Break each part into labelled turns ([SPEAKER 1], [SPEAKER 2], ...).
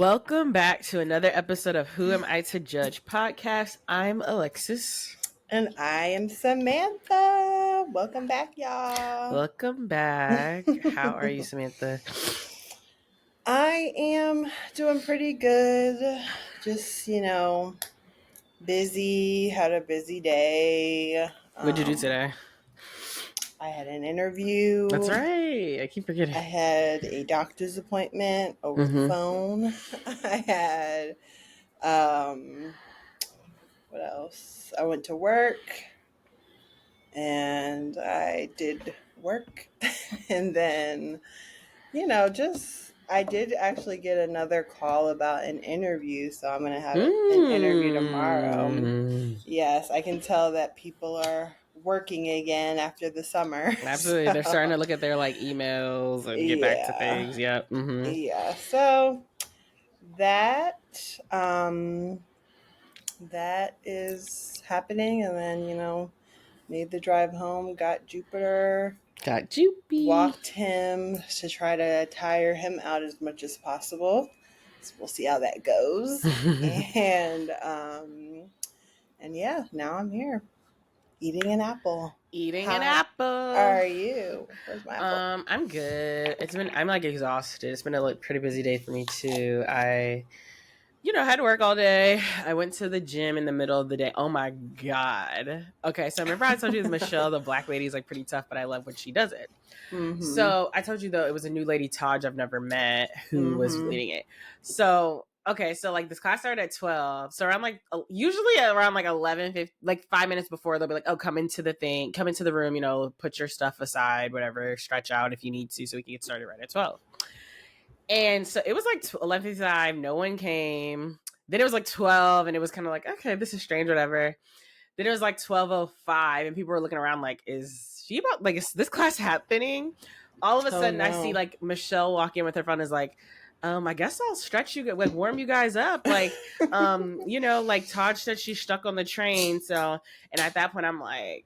[SPEAKER 1] Welcome back to another episode of Who Am I to Judge podcast. I'm Alexis.
[SPEAKER 2] And I am Samantha. Welcome back, y'all.
[SPEAKER 1] Welcome back. How are you, Samantha?
[SPEAKER 2] I am doing pretty good. Just, busy. Had a busy day.
[SPEAKER 1] What'd you do today?
[SPEAKER 2] I had an interview.
[SPEAKER 1] That's right. I keep forgetting.
[SPEAKER 2] I had a doctor's appointment over the phone. I had, what else? I went to work and I did work. And then, I did actually get another call about an interview. So I'm going to have an interview tomorrow. Yes, I can tell that people are working again after the summer.
[SPEAKER 1] Absolutely. So, they're starting to look at their emails and get back to things. Yep.
[SPEAKER 2] Yeah. So that is happening. And then, made the drive home, got Jupiter.
[SPEAKER 1] Got Jupy.
[SPEAKER 2] Walked him to try to tire him out as much as possible. So we'll see how that goes. And yeah, now I'm here eating an apple.
[SPEAKER 1] An apple.
[SPEAKER 2] Are you? Where's my apple?
[SPEAKER 1] I'm good. I'm like exhausted. It's been a pretty busy day for me too. I had to work all day. I went to the gym in the middle of the day. Oh my God. Okay, so remember I told you Michelle, the black lady, is like pretty tough, but I love when she does it. So I told you though, it was a new lady, Taj, I've never met, who was leading it. So, okay, so like this class started at 12. So around usually around 11, 5 minutes before, they'll be like, oh, come into the room, put your stuff aside, whatever, stretch out if you need to, so we can get started right at 12. And so it was 11:55. No one came. Then it was 12, and it was kind of okay, this is strange, whatever. Then it was 12:05, and people were looking around is this class happening? All of a sudden, no. I see Michelle walk in with her phone. Is I guess I'll stretch you, warm you guys up. Taj said she's stuck on the train. So, and at that point, I'm okay.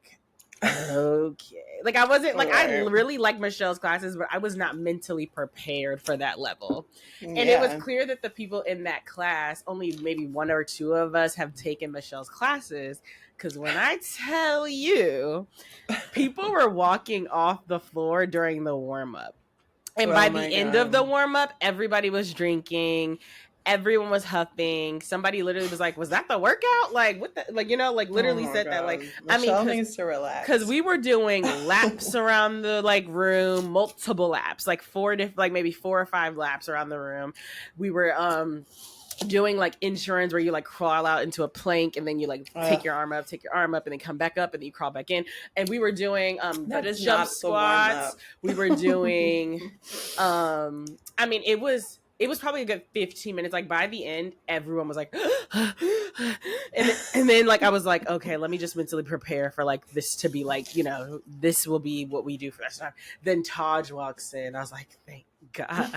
[SPEAKER 1] I wasn't I really like Michelle's classes, but I was not mentally prepared for that level. And it was clear that the people in that class, only maybe one or two of us have taken Michelle's classes. Because when I tell you, people were walking off the floor during the warm-up. And by the end of the warm-up, everybody was drinking. Everyone was huffing. Somebody literally was was that the workout? What the, literally said
[SPEAKER 2] God.
[SPEAKER 1] That.
[SPEAKER 2] Michelle needs to relax.
[SPEAKER 1] Because we were doing laps around the room, multiple laps, maybe 4 or 5 laps around the room. We were doing insurance where you crawl out into a plank and then you take your arm up, and then come back up and then you crawl back in. And we were doing jump squats. We were doing it was probably a good 15 minutes. By the end, everyone was and then I was okay, let me just mentally prepare for this to be this will be what we do for that time. Then Taj walks in. I was thank God.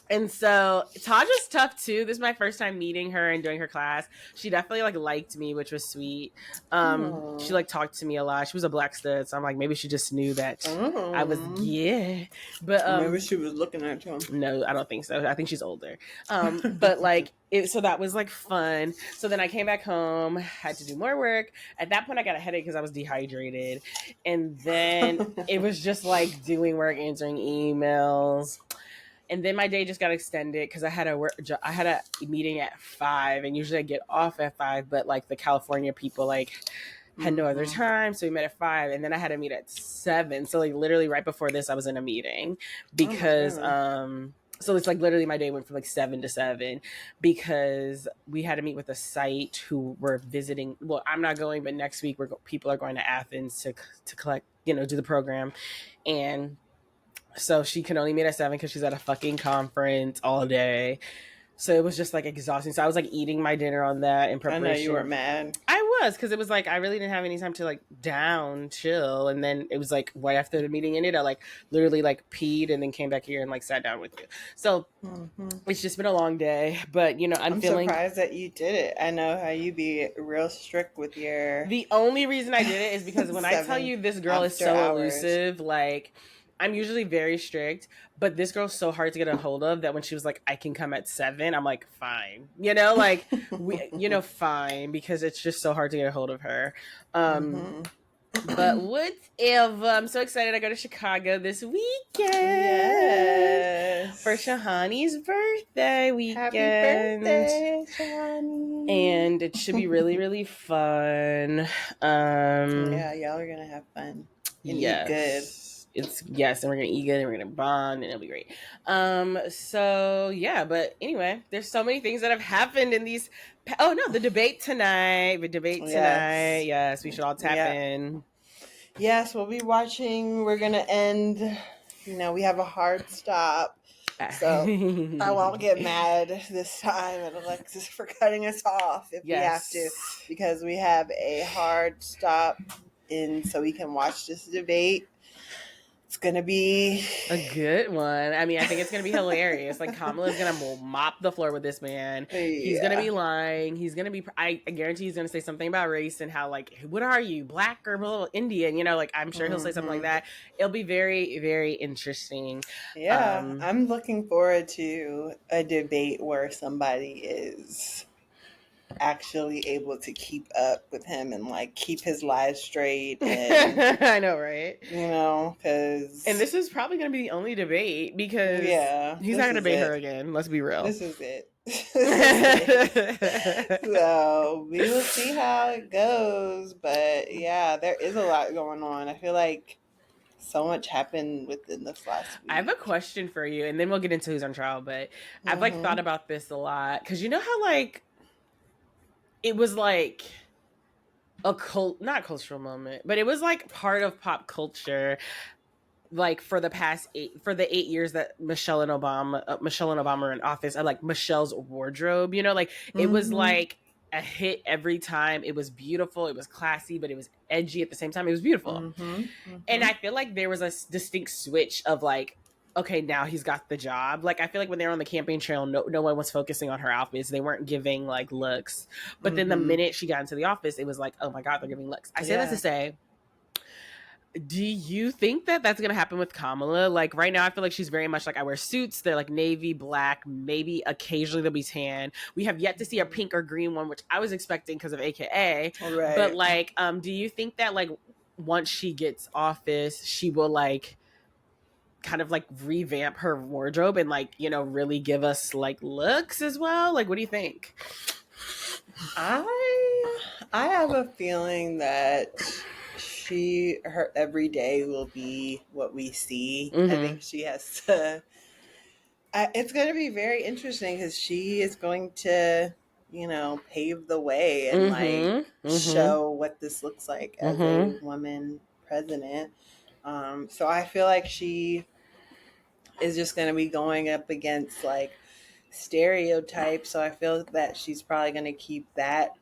[SPEAKER 1] And so Taj is tough too. This is my first time meeting her and doing her class. She definitely liked me, which was sweet. She talked to me a lot. She was a black stud, so I'm maybe she just knew that I was But
[SPEAKER 2] maybe she was looking at you.
[SPEAKER 1] No, I don't think so. I think she's older. But so that was fun. So then I came back home, had to do more work. At that point I got a headache because I was dehydrated. And then it was just doing work, answering emails. And then my day just got extended because I had a meeting at 5, and usually I get off at 5, but the California people had no other time, so we met at 5, and then I had a meet at 7. So literally right before this, I was in a meeting because so it's literally my day went from 7 to 7 because we had to meet with a site who were visiting. Well, I'm not going, but next week people are going to Athens to collect, do the program, and so she can only meet at 7 because she's at a fucking conference all day. So it was just exhausting. So I was eating my dinner on that in preparation.
[SPEAKER 2] I know you were mad.
[SPEAKER 1] I was, because it was I really didn't have any time to chill. And then it was right after the meeting ended, I literally peed and then came back here and sat down with you. So it's just been a long day. But I'm feeling
[SPEAKER 2] surprised that you did it. I know how you be real strict with your.
[SPEAKER 1] The only reason I did it is because when I tell you this girl is so elusive, I'm usually very strict, but this girl's so hard to get a hold of that when she was like, I can come at 7, I'm like, fine. Like fine, because it's just so hard to get a hold of her.
[SPEAKER 2] Mm-hmm.
[SPEAKER 1] But whatever. I'm so excited. I go to Chicago this weekend.
[SPEAKER 2] Yes.
[SPEAKER 1] For Shahani's birthday weekend.
[SPEAKER 2] Happy birthday, Shahani.
[SPEAKER 1] And it should be really, really fun.
[SPEAKER 2] Yeah, y'all are gonna have fun. And eat good.
[SPEAKER 1] And we're gonna eat good and we're gonna bond and it'll be great. So yeah, but anyway, there's so many things that have happened in these the debate tonight. Yes, we should all tap in.
[SPEAKER 2] Yes, we'll be watching. We're gonna end, we have a hard stop. So I won't get mad this time at Alexis for cutting us off if we have to, because we have a hard stop so we can watch this debate. It's going to be
[SPEAKER 1] a good one. I mean, I think it's going to be hilarious. Like, Kamala's going to mop the floor with this man. Yeah. He's going to be lying. He's going to be, I guarantee he's going to say something about race and how, like, what are you, black or little Indian? Like, I'm sure he'll say something like that. It'll be very, very interesting.
[SPEAKER 2] Yeah. I'm looking forward to a debate where somebody is actually able to keep up with him and like keep his lies straight. And,
[SPEAKER 1] I know, right?
[SPEAKER 2] Because
[SPEAKER 1] and this is probably going to be the only debate because he's not going to debate her again. Let's be real.
[SPEAKER 2] This is it. So we will see how it goes. But yeah, there is a lot going on. I feel like so much happened within this last week.
[SPEAKER 1] I have a question for you, and then we'll get into who's on trial. But I've like thought about this a lot because you know how like it was like not cultural moment, but it was like part of pop culture, like for the 8 years that Michelle and Obama were in office. I like Michelle's wardrobe, like it was like a hit every time. It was beautiful, it was classy, but it was edgy at the same time. It was beautiful. And I feel like there was a distinct switch of like, okay, now he's got the job. Like, I feel like when they were on the campaign trail, no one was focusing on her outfits. They weren't giving, like, looks. But then the minute she got into the office, it was like, oh, my God, they're giving looks. I say that to say, do you think that that's going to happen with Kamala? Like, right now, I feel like she's very much like, I wear suits. They're, like, navy, black, maybe occasionally they'll be tan. We have yet to see a pink or green one, which I was expecting because of AKA.
[SPEAKER 2] Right.
[SPEAKER 1] But, like, do you think that, like, once she gets office, she will, like, kind of like revamp her wardrobe and like really give us like looks as well? Like, what do you think?
[SPEAKER 2] I have a feeling that her everyday will be what we see. I think she has to. It's going to be very interesting because she is going to pave the way and like show what this looks like as a woman president. So I feel like she is just going to be going up against like stereotypes. So I feel that she's probably going to keep that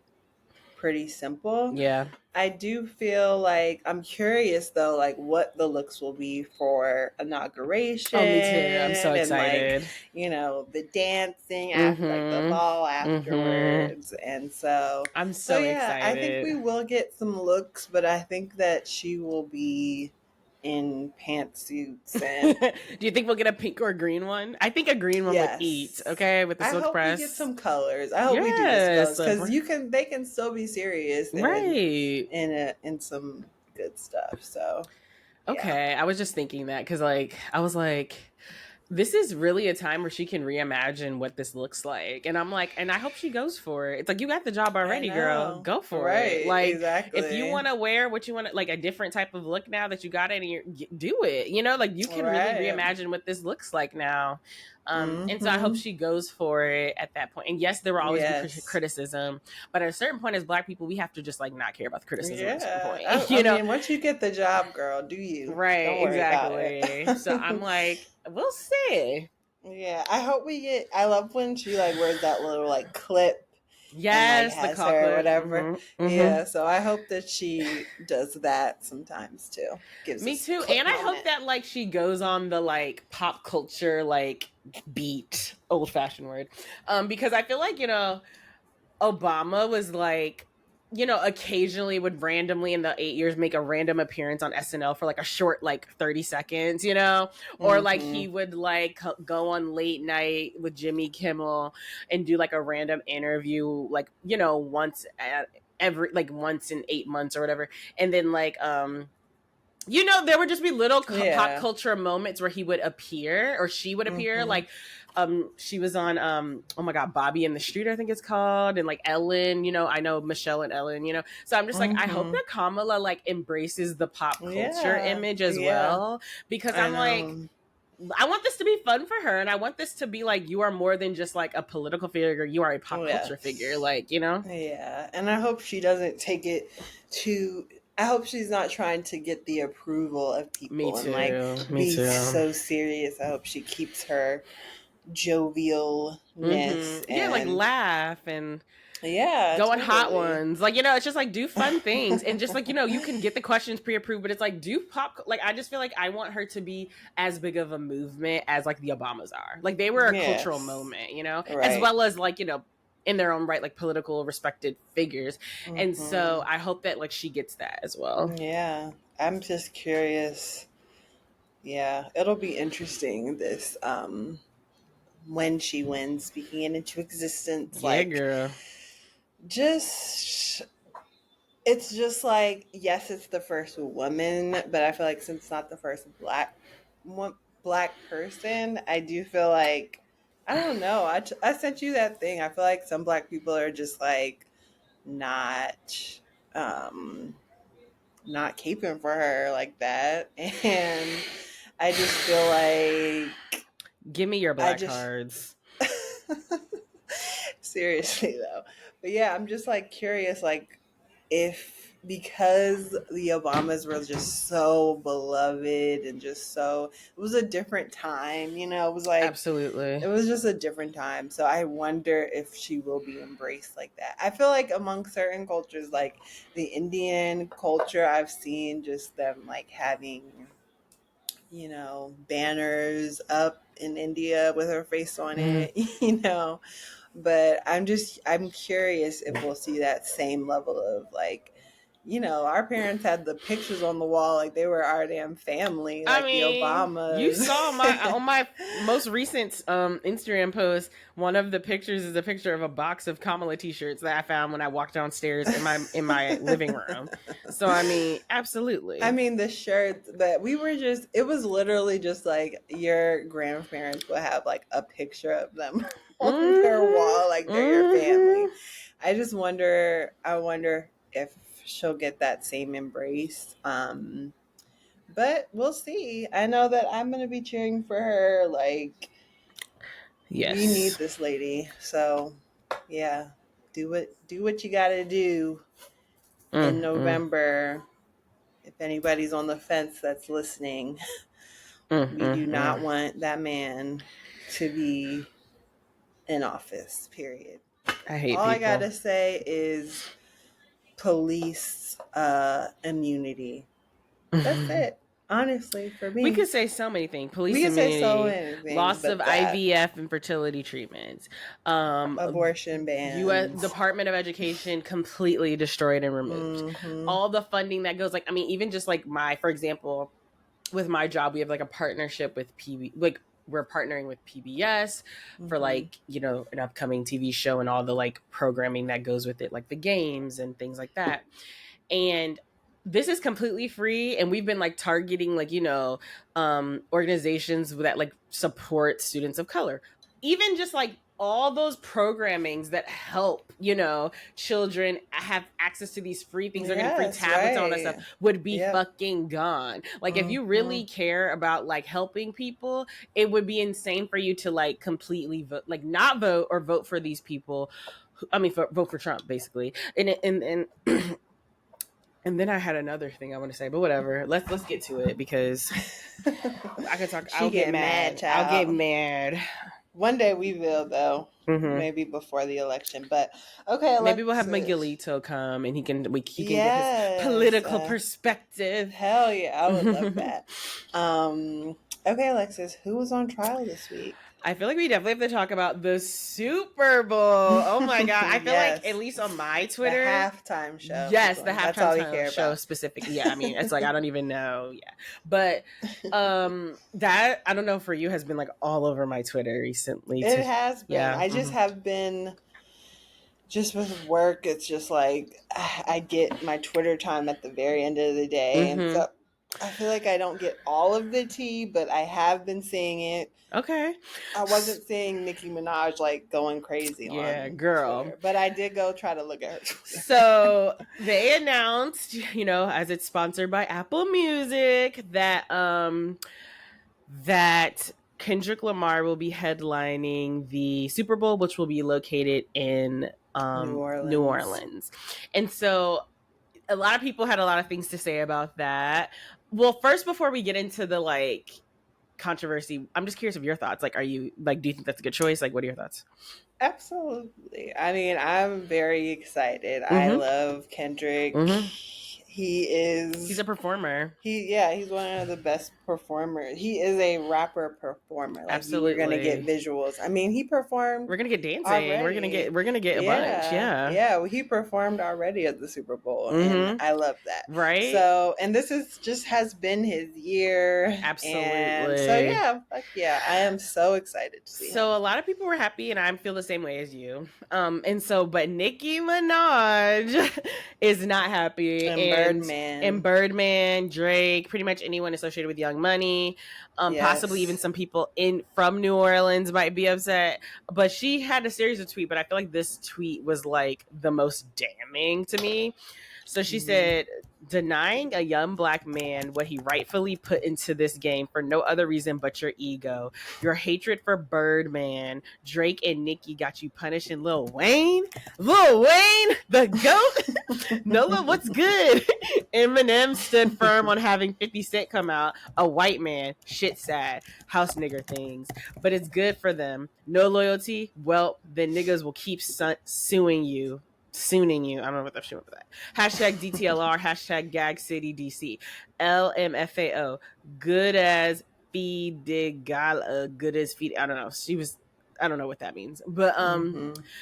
[SPEAKER 2] pretty simple.
[SPEAKER 1] Yeah.
[SPEAKER 2] I do feel like I'm curious though, like what the looks will be for inauguration.
[SPEAKER 1] Oh, me too. I'm so excited.
[SPEAKER 2] And like, the dancing after like the ball afterwards. And so
[SPEAKER 1] I'm so excited.
[SPEAKER 2] I think we will get some looks, but I think that she will be in pantsuits. And
[SPEAKER 1] do you think we'll get a pink or a green one? I think a green one would eat. Okay, with the silk press.
[SPEAKER 2] I hope we get some colors. I hope we do this because they can still be serious,
[SPEAKER 1] right?
[SPEAKER 2] In some good stuff. So
[SPEAKER 1] okay, I was just thinking that because like I was like, this is really a time where she can reimagine what this looks like. And I'm like, and I hope she goes for it. It's like, you got the job already, girl. Go for it. Like, exactly. If you want to wear what you want to, like a different type of look now that you got it, and do it. Like you can really reimagine what this looks like now. And so I hope she goes for it at that point. And yes, there will always be criticism, but at a certain point as Black people, we have to just like not care about the criticism at a certain point.
[SPEAKER 2] I mean, once you get the job, girl, do you?
[SPEAKER 1] Right, exactly. So I'm like, we'll see.
[SPEAKER 2] Yeah, I hope we get. I love when she like wears that little like clip.
[SPEAKER 1] Yes,
[SPEAKER 2] and, like, the hair or whatever. Yeah, so I hope that she does that sometimes too.
[SPEAKER 1] Me too, and I hope that like she goes on the like pop culture like beat, old fashioned word, because I feel like Obama was like you know, occasionally would randomly in the 8 years make a random appearance on SNL for like a short, like 30 seconds, you know, or like he would like go on late night with Jimmy Kimmel and do like a random interview, like, you know, once in 8 months or whatever. And then like, you know, there would just be little pop culture moments where he would appear or she would appear. Like, she was on, oh my God, Bobby in the Street, I think it's called. And like Ellen, you know, I know Michelle and Ellen, you know. So I'm just like, I hope that Kamala like embraces the pop culture image as well. Because I'm like, I want this to be fun for her. And I want this to be like, you are more than just like a political figure. You are a pop culture figure. Like, you know?
[SPEAKER 2] Yeah. And I hope she doesn't take it to... I hope she's not trying to get the approval of people.
[SPEAKER 1] Me too.
[SPEAKER 2] And like be so serious. I hope she keeps her jovialness.
[SPEAKER 1] Yeah, like laugh and
[SPEAKER 2] go
[SPEAKER 1] on hot ones. Like, you know, it's just like do fun things and just like, you know, you can get the questions pre-approved, but it's like do pop. Like, I just feel like I want her to be as big of a movement as like the Obamas are. Like they were a cultural moment, you know, as well as like, you know, in their own right, like political respected figures. And so I hope that like she gets that as well.
[SPEAKER 2] Yeah. I'm just curious. Yeah. It'll be interesting this, when she wins, speaking it into existence. Like,
[SPEAKER 1] girl.
[SPEAKER 2] It's just like, yes, it's the first woman, but I feel like since it's not the first black person, I do feel like, I don't know. I sent you that thing. I feel like some black people are just like not caping for her like that, and I just feel like,
[SPEAKER 1] give me your black cards.
[SPEAKER 2] Seriously though, but yeah, I'm just like curious, like if because the Obamas were just so beloved and just so, it was a different time, you know, it was like,
[SPEAKER 1] absolutely,
[SPEAKER 2] it was just a different time. So I wonder if she will be embraced like that. I feel like among certain cultures, like the Indian culture, I've seen just them like having, you know, banners up in India with her face on it, you know. But I'm curious if we'll see that same level of like, you know, our parents had the pictures on the wall like they were our damn family, like the Obamas.
[SPEAKER 1] You saw on my most recent Instagram post, one of the pictures is a picture of a box of Kamala t-shirts that I found when I walked downstairs in my living room. So I mean, absolutely.
[SPEAKER 2] I mean, the shirts, but it was literally just like your grandparents would have like a picture of them on their wall, like they're your family. I wonder if she'll get that same embrace. But we'll see. I know that I'm going to be cheering for her. Like, yes, we need this lady. So, yeah, do what you got to do in November. If anybody's on the fence that's listening, we do not want that man to be in office. Period.
[SPEAKER 1] I hate
[SPEAKER 2] all
[SPEAKER 1] people.
[SPEAKER 2] I gotta say is police immunity. That's it. Honestly, for me,
[SPEAKER 1] we could say so many things. Police immunity, loss of IVF and fertility treatments,
[SPEAKER 2] abortion bans,
[SPEAKER 1] U.S. Department of Education completely destroyed and removed. All the funding that goes, like, I mean, even just like for example, with my job, we have like a partnership with we're partnering with PBS for like, you know, an upcoming TV show and all the like programming that goes with it, like the games and things like that. And this is completely free. And we've been like targeting like, you know, organizations that like support students of color, even just like all those programmings that help, you know, children have access to these free things. They're getting free tablets and all that stuff would be fucking gone. Like if you really care about like helping people, it would be insane for you to like completely vote, like not vote or vote for these people. Vote for Trump basically. And and then I had another thing I want to say, but whatever. Let's get to it because I could talk. I'll get mad. I'll get mad.
[SPEAKER 2] One day we will, though. Maybe before the election. But okay, Alexis.
[SPEAKER 1] Maybe we'll have Miguelito come and he can get his political perspective.
[SPEAKER 2] Hell yeah, I would love that. Okay, Alexis, who was on trial this week?
[SPEAKER 1] I feel like we definitely have to talk about the Super Bowl. Oh my god! I feel
[SPEAKER 2] Yes.
[SPEAKER 1] like at least on my Twitter,
[SPEAKER 2] the halftime show.
[SPEAKER 1] Yes, the
[SPEAKER 2] That's all we
[SPEAKER 1] halftime
[SPEAKER 2] care
[SPEAKER 1] show
[SPEAKER 2] about.
[SPEAKER 1] specifically. Yeah, I mean, it's like I don't even know. Yeah, but that I don't know for you has been like all over my Twitter recently.
[SPEAKER 2] It has been.
[SPEAKER 1] Yeah,
[SPEAKER 2] I just have been. Just with work, it's just like I get my Twitter time at the very end of the day, and so I feel like I don't get all of the tea, but I have been seeing it.
[SPEAKER 1] Okay.
[SPEAKER 2] I wasn't seeing Nicki Minaj like going crazy on
[SPEAKER 1] girl.
[SPEAKER 2] Twitter, but I did go try to look at her Twitter.
[SPEAKER 1] So they announced, as it's sponsored by Apple Music, that that Kendrick Lamar will be headlining the Super Bowl, which will be located in New Orleans. And so a lot of people had a lot of things to say about that. Well, first, before we get into the like controversy, I'm just curious of your thoughts. Like, do you think that's a good choice? Like, what are your thoughts?
[SPEAKER 2] Absolutely. I mean, I'm very excited. I love Kendrick. He's
[SPEAKER 1] a performer.
[SPEAKER 2] He's one of the best performers. He is a rapper performer. Like,
[SPEAKER 1] absolutely.
[SPEAKER 2] We're gonna get visuals. I mean, he performed.
[SPEAKER 1] We're gonna get dancing.
[SPEAKER 2] Already.
[SPEAKER 1] We're gonna get a bunch.
[SPEAKER 2] Yeah. Well, he performed already at the Super Bowl, and I love that.
[SPEAKER 1] Right.
[SPEAKER 2] So, and this is just has been his year.
[SPEAKER 1] Absolutely.
[SPEAKER 2] And so I am so excited to see him.
[SPEAKER 1] So a lot of people were happy, and I feel the same way as you. But Nicki Minaj is not happy. And Birdman, Drake, pretty much anyone associated with Young Money, possibly even some people from New Orleans might be upset. But she had a series of tweets, but I feel like this tweet was like the most damning to me. So she said, denying a young black man what he rightfully put into this game for no other reason but your ego. Your hatred for Birdman, Drake, and Nicki got you punishing Lil Wayne? Lil Wayne, the GOAT? Nola, what's good? Eminem stood firm on having 50 Cent come out. A white man, shit sad, house nigger things. But it's good for them. No loyalty? Well, then niggas will keep suing you. Sooning you. I don't know what they're shooting for that. Hashtag DTLR, hashtag Gag City DC. LMFAO. Good as Fidigala. Good as feed. I don't know. I don't know what that means. But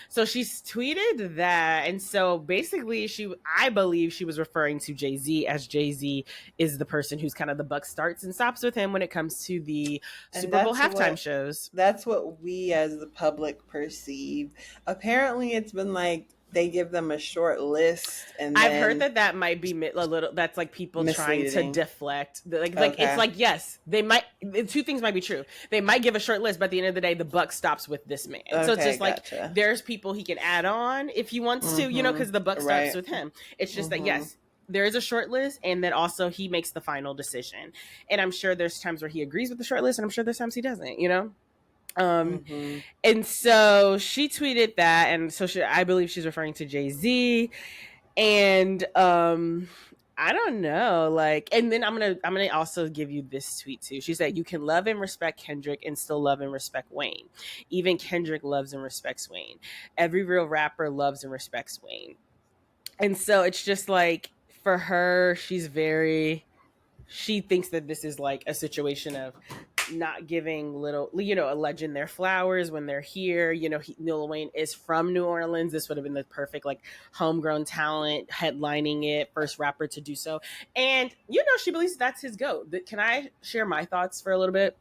[SPEAKER 1] so she's tweeted that, and so basically I believe she was referring to Jay-Z, as Jay-Z is the person who's kind of the buck starts and stops with him when it comes to the Super Bowl halftime shows.
[SPEAKER 2] That's what we as the public perceive. Apparently it's been like they give them a short list, and
[SPEAKER 1] I've heard that might be a little. That's like people misleading. Trying to deflect. Like it's like, yes, they might. Two things might be true. They might give a short list, but at the end of the day, the buck stops with this man. Okay, so it's just like there's people he can add on if he wants to, because the buck stops with him. It's just that yes, there is a short list, and then also he makes the final decision. And I'm sure there's times where he agrees with the short list, and I'm sure there's times he doesn't. And so she tweeted that, and so I believe she's referring to Jay-Z, and I don't know, like, and then I'm gonna also give you this tweet too. She said, "You can love and respect Kendrick and still love and respect Wayne. Even Kendrick loves and respects Wayne. Every real rapper loves and respects Wayne." And so it's just like, for her, she thinks that this is like a situation of not giving a legend their flowers when they're here. Lil Wayne is from New Orleans. This would have been the perfect like homegrown talent headlining it, first rapper to do so. And she believes that's his GOAT. Can I share my thoughts for a little bit?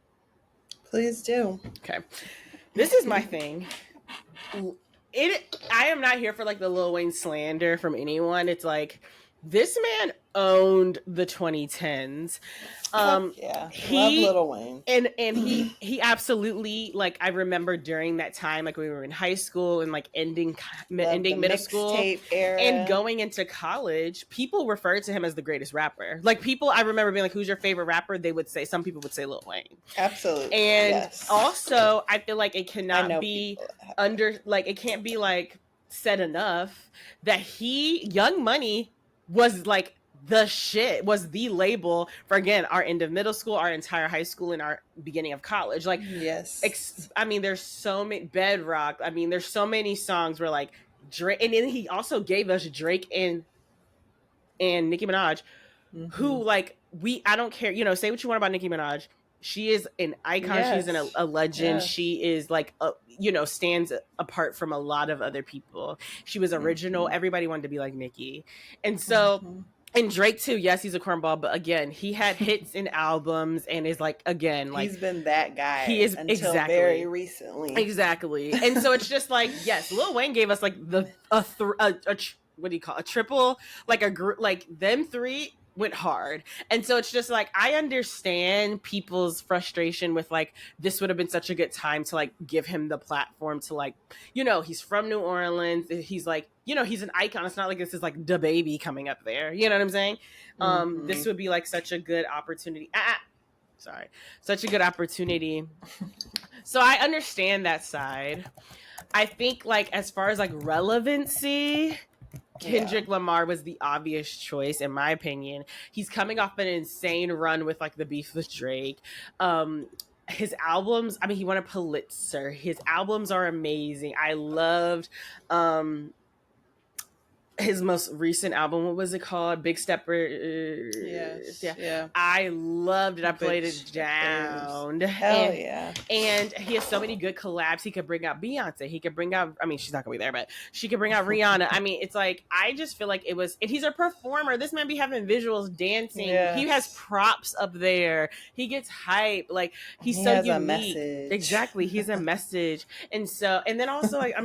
[SPEAKER 2] Please do.
[SPEAKER 1] Okay. This is my thing. I am not here for like the Lil Wayne slander from anyone. It's like, this man owned the 2010s.
[SPEAKER 2] Love Lil Wayne.
[SPEAKER 1] And he absolutely, like, I remember during that time, like we were in high school and like ending middle school
[SPEAKER 2] era.
[SPEAKER 1] And going into college, people referred to him as the greatest rapper. Like, I remember being like, who's your favorite rapper? Some people would say Lil Wayne.
[SPEAKER 2] Absolutely.
[SPEAKER 1] And also I feel like it cannot be it can't be like said enough that Young Money was like the shit, was the label for, again, our end of middle school, our entire high school, and our beginning of college. Like,
[SPEAKER 2] yes.
[SPEAKER 1] I mean, there's so many Bedrock. I mean, there's so many songs where like Drake, and then he also gave us Drake and Nicki Minaj, who like I don't care, say what you want about Nicki Minaj. She is an icon. She's a legend.
[SPEAKER 2] Yes.
[SPEAKER 1] She is like, stands apart from a lot of other people. She was original.
[SPEAKER 2] Mm-hmm.
[SPEAKER 1] Everybody wanted to be like Nicki. And so,
[SPEAKER 2] Mm-hmm.
[SPEAKER 1] and Drake too. Yes, he's a cornball, but again, he had hits and albums and is like, again, like
[SPEAKER 2] he's been that guy
[SPEAKER 1] he is
[SPEAKER 2] until very recently.
[SPEAKER 1] Exactly. And so it's just like, yes, Lil Wayne gave us like what do you call it? A triple, like a group, like them three went hard. And so it's just like, I understand people's frustration with like, this would have been such a good time to like give him the platform to like, he's from New Orleans. He's like, he's an icon. It's not like this is like the baby coming up there. You know what I'm saying?
[SPEAKER 2] Mm-hmm.
[SPEAKER 1] This would be like such a good opportunity. Such a good opportunity. So I understand that side. I think like as far as like relevancy, Kendrick Lamar was the obvious choice in my opinion. He's coming off an insane run with like the beef with Drake. His albums, I mean, he won a Pulitzer. His albums are amazing. I loved his most recent album. What was it called? Big Stepper.
[SPEAKER 2] Yes. Yeah.
[SPEAKER 1] I loved it. I played it down.
[SPEAKER 2] Hell yeah.
[SPEAKER 1] And he has so many good collabs. He could bring out Beyonce. He could bring out, I mean, she's not gonna be there, but she could bring out Rihanna. I mean, it's like, I just feel like it was, and he's a performer. This man be having visuals, dancing. Yes. He has props up there. He gets hype. Like, he so
[SPEAKER 2] has
[SPEAKER 1] unique.
[SPEAKER 2] A message.
[SPEAKER 1] Exactly. He's a message. And so, and then also, like,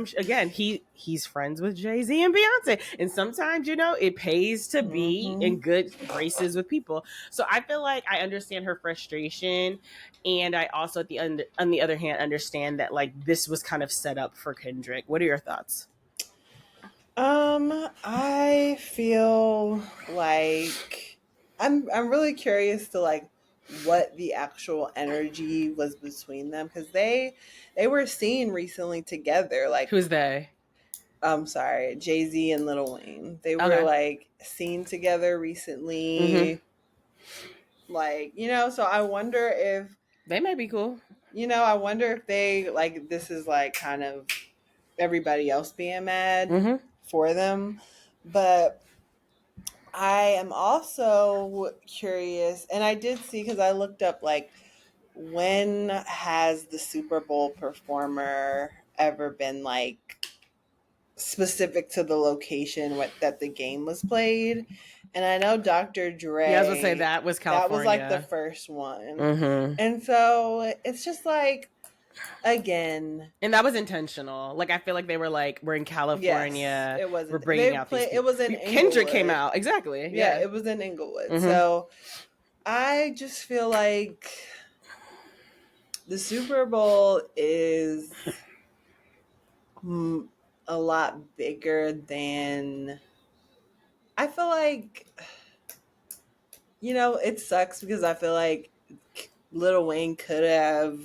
[SPEAKER 1] he's friends with Jay-Z and Beyonce. And sometimes, it pays to be in good graces with people. So I feel like I understand her frustration. And I also, on the other hand, understand that like this was kind of set up for Kendrick. What are your thoughts?
[SPEAKER 2] I feel like I'm really curious to like what the actual energy was between them, because they were seen recently together. Like,
[SPEAKER 1] who's they?
[SPEAKER 2] I'm sorry, Jay-Z and Lil Wayne. They were like seen together recently. Like, so I wonder if
[SPEAKER 1] they might be cool.
[SPEAKER 2] I wonder if they like, this is like kind of everybody else being mad for them. But I am also curious, and I did see, because I looked up like, when has the Super Bowl performer ever been like specific to the location that the game was played? And I know Dr. Dre.
[SPEAKER 1] Yeah, I was gonna say that was California.
[SPEAKER 2] That was like the first one. And so it's just like, again,
[SPEAKER 1] and that was intentional. Like, I feel like they were like, we're in California.
[SPEAKER 2] Yes, it was.
[SPEAKER 1] We're bringing out these.
[SPEAKER 2] It was in
[SPEAKER 1] Kendrick came out, exactly.
[SPEAKER 2] Yeah, it was in Inglewood. So I just feel like the Super Bowl is a lot bigger than, I feel like, it sucks because I feel like Lil Wayne could have,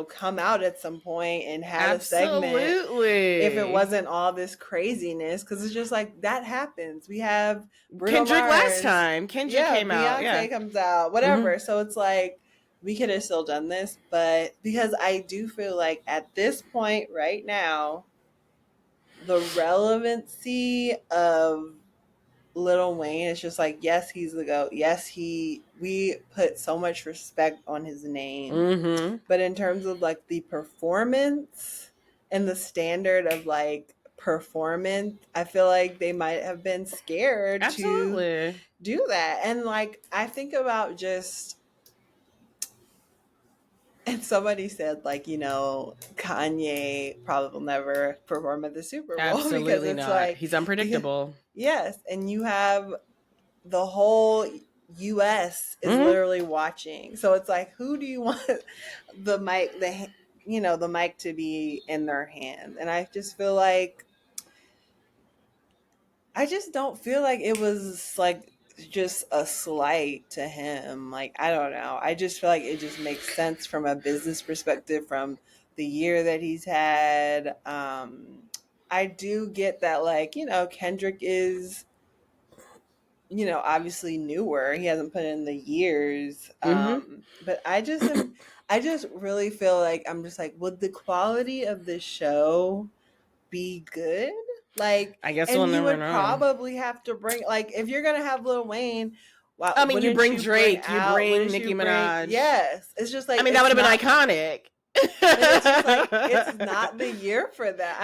[SPEAKER 2] come out at some point and had a segment if it wasn't all this craziness, because it's just like, that happens. We have Bruno
[SPEAKER 1] Kendrick
[SPEAKER 2] Mars.
[SPEAKER 1] Last time. Kendrick came out.
[SPEAKER 2] Beyonce comes out, whatever. So it's like, we could have still done this, but because I do feel like at this point right now, the relevancy of Lil Wayne is just like, yes, he's the GOAT. Yes, we put so much respect on his name. But in terms of like the performance and the standard of like performance, I feel like they might have been scared to do that. And like, I think about just, and somebody said, like, Kanye probably will never perform at the Super Bowl.
[SPEAKER 1] Absolutely
[SPEAKER 2] because it's
[SPEAKER 1] not.
[SPEAKER 2] Like,
[SPEAKER 1] he's unpredictable.
[SPEAKER 2] Yes, and you have the whole U.S. is literally watching. So it's like, who do you want the mic to be in their hand? And I just feel like, I just don't feel like it was like just a slight to him. Like, I don't know. I just feel like it just makes sense from a business perspective, from the year that he's had. I do get that, like, Kendrick is, obviously newer. He hasn't put in the years. But I just really feel like, I'm just like, would the quality of the show be good? Like,
[SPEAKER 1] I guess
[SPEAKER 2] and
[SPEAKER 1] we'll
[SPEAKER 2] you
[SPEAKER 1] never
[SPEAKER 2] would
[SPEAKER 1] know.
[SPEAKER 2] probably have to bring, like, if you're gonna have Lil Wayne, Why,
[SPEAKER 1] I mean, you bring Drake, you bring
[SPEAKER 2] wouldn't
[SPEAKER 1] Nicki
[SPEAKER 2] you
[SPEAKER 1] Minaj.
[SPEAKER 2] Yes, it's just like,
[SPEAKER 1] I mean, that would have been
[SPEAKER 2] not,
[SPEAKER 1] iconic.
[SPEAKER 2] but it's just like, it's not the year for that.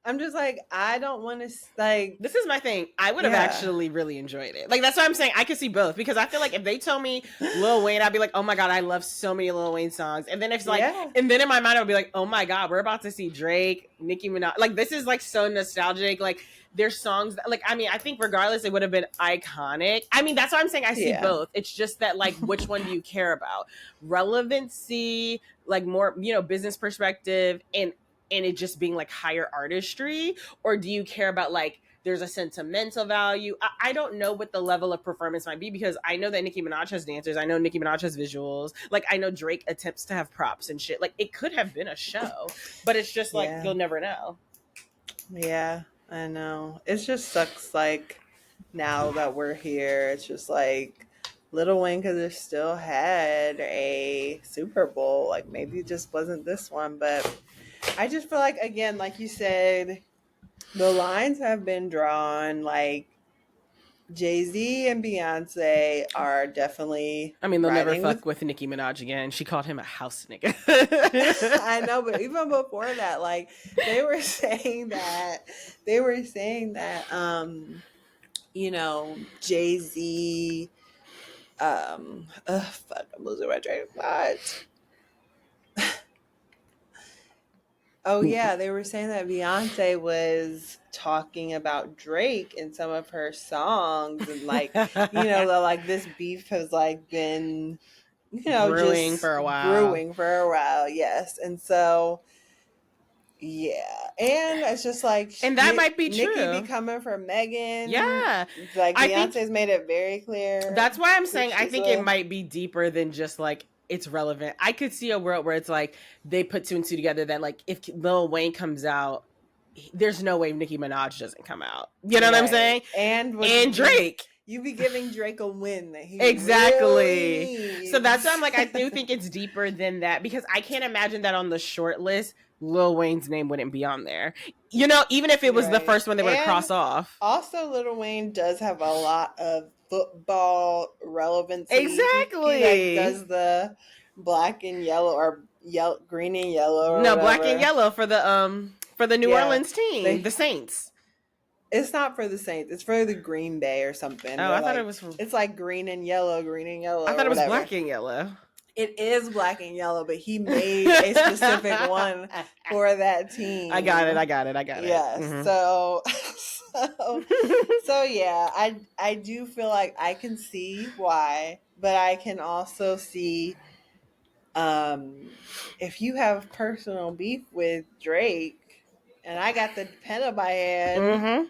[SPEAKER 2] I'm just like, I don't want to, like,
[SPEAKER 1] this is my thing. I would have actually really enjoyed it. Like, that's why I'm saying I could see both, because I feel like if they told me Lil Wayne, I'd be like, oh my God, I love so many Lil Wayne songs. And then it's like, and then in my mind, I would be like, oh my God, we're about to see Drake, Nicki Minaj. Like, this is like so nostalgic. Like, there's songs that, like, I mean, I think regardless, it would have been iconic. I mean, that's why I'm saying I see both. It's just that, like, which one do you care about? Relevancy, like more, you know, business perspective, and it just being like higher artistry, or do you care about like there's a sentimental value? I don't know what the level of performance might be, because I know that Nicki Minaj has dancers, I know Nicki Minaj has visuals, like I know Drake attempts to have props and shit. Like it could have been a show, but it's just like you'll never know.
[SPEAKER 2] Yeah, I know. It just sucks. Like now that we're here, it's just like Lil Wayne could have still had a Super Bowl. Like maybe it just wasn't this one, but I just feel like, again, like you said, the lines have been drawn. Like Jay-Z and Beyonce are definitely.
[SPEAKER 1] I mean, they'll never fuck with Nicki Minaj again. She called him a house nigga.
[SPEAKER 2] I know, but even before that, like they were saying that, you know, Jay-Z, fuck, I'm losing my train of thought. Oh yeah, they were saying that Beyonce was talking about Drake in some of her songs, and like, you know, that like this beef has like been, you know,
[SPEAKER 1] brewing
[SPEAKER 2] just
[SPEAKER 1] for a while.
[SPEAKER 2] Yes, and so yeah, and it's just like,
[SPEAKER 1] and that might be true.
[SPEAKER 2] Nicki be coming for Megan.
[SPEAKER 1] Yeah,
[SPEAKER 2] like Beyonce's made it very clear.
[SPEAKER 1] That's why I'm saying I think it might be deeper than just like it's relevant. I could see a world where it's like they put two and two together, that like if Lil Wayne comes out, there's no way Nicki Minaj doesn't come out. You know what I'm saying? And Drake.
[SPEAKER 2] You be giving Drake a win that he
[SPEAKER 1] exactly
[SPEAKER 2] really needs.
[SPEAKER 1] So that's why I'm like, I do think it's deeper than that, because I can't imagine that on the short list Lil Wayne's name wouldn't be on there. You know, even if it was the first one they would cross off.
[SPEAKER 2] Also, Lil Wayne does have a lot of football relevancy.
[SPEAKER 1] Exactly.
[SPEAKER 2] He like does the black and yellow, or green and yellow. Or whatever.
[SPEAKER 1] Black and yellow for the New Orleans team, the Saints.
[SPEAKER 2] It's not for the Saints. It's for the Green Bay or something.
[SPEAKER 1] Oh, I thought it was.
[SPEAKER 2] It's like green and yellow.
[SPEAKER 1] I thought it was black and yellow.
[SPEAKER 2] It is black and yellow, but he made a specific one for that team.
[SPEAKER 1] I got it.
[SPEAKER 2] Yes. Mm-hmm. So yeah, I do feel like I can see why, but I can also see if you have personal beef with Drake and I got the pen in my hand, mm-hmm.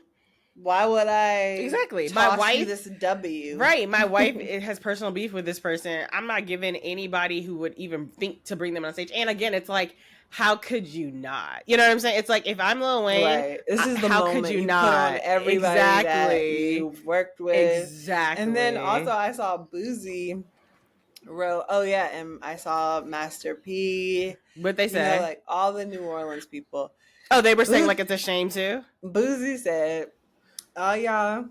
[SPEAKER 2] Why would I
[SPEAKER 1] my wife
[SPEAKER 2] this W?
[SPEAKER 1] Right. My wife has personal beef with this person. I'm not giving anybody who would even think to bring them on stage. And again, it's like, how could you not? You know what I'm saying? It's like, if I'm Lil Wayne,
[SPEAKER 2] right. This is the
[SPEAKER 1] how
[SPEAKER 2] moment
[SPEAKER 1] could you not?
[SPEAKER 2] Put on everybody that you've worked with.
[SPEAKER 1] Exactly.
[SPEAKER 2] And then also I saw Boozy wrote, oh yeah, and I saw Master P.
[SPEAKER 1] What they say?
[SPEAKER 2] You know, like all the New Orleans people.
[SPEAKER 1] Oh, they were saying like it's a shame too?
[SPEAKER 2] Boozy said, all y'all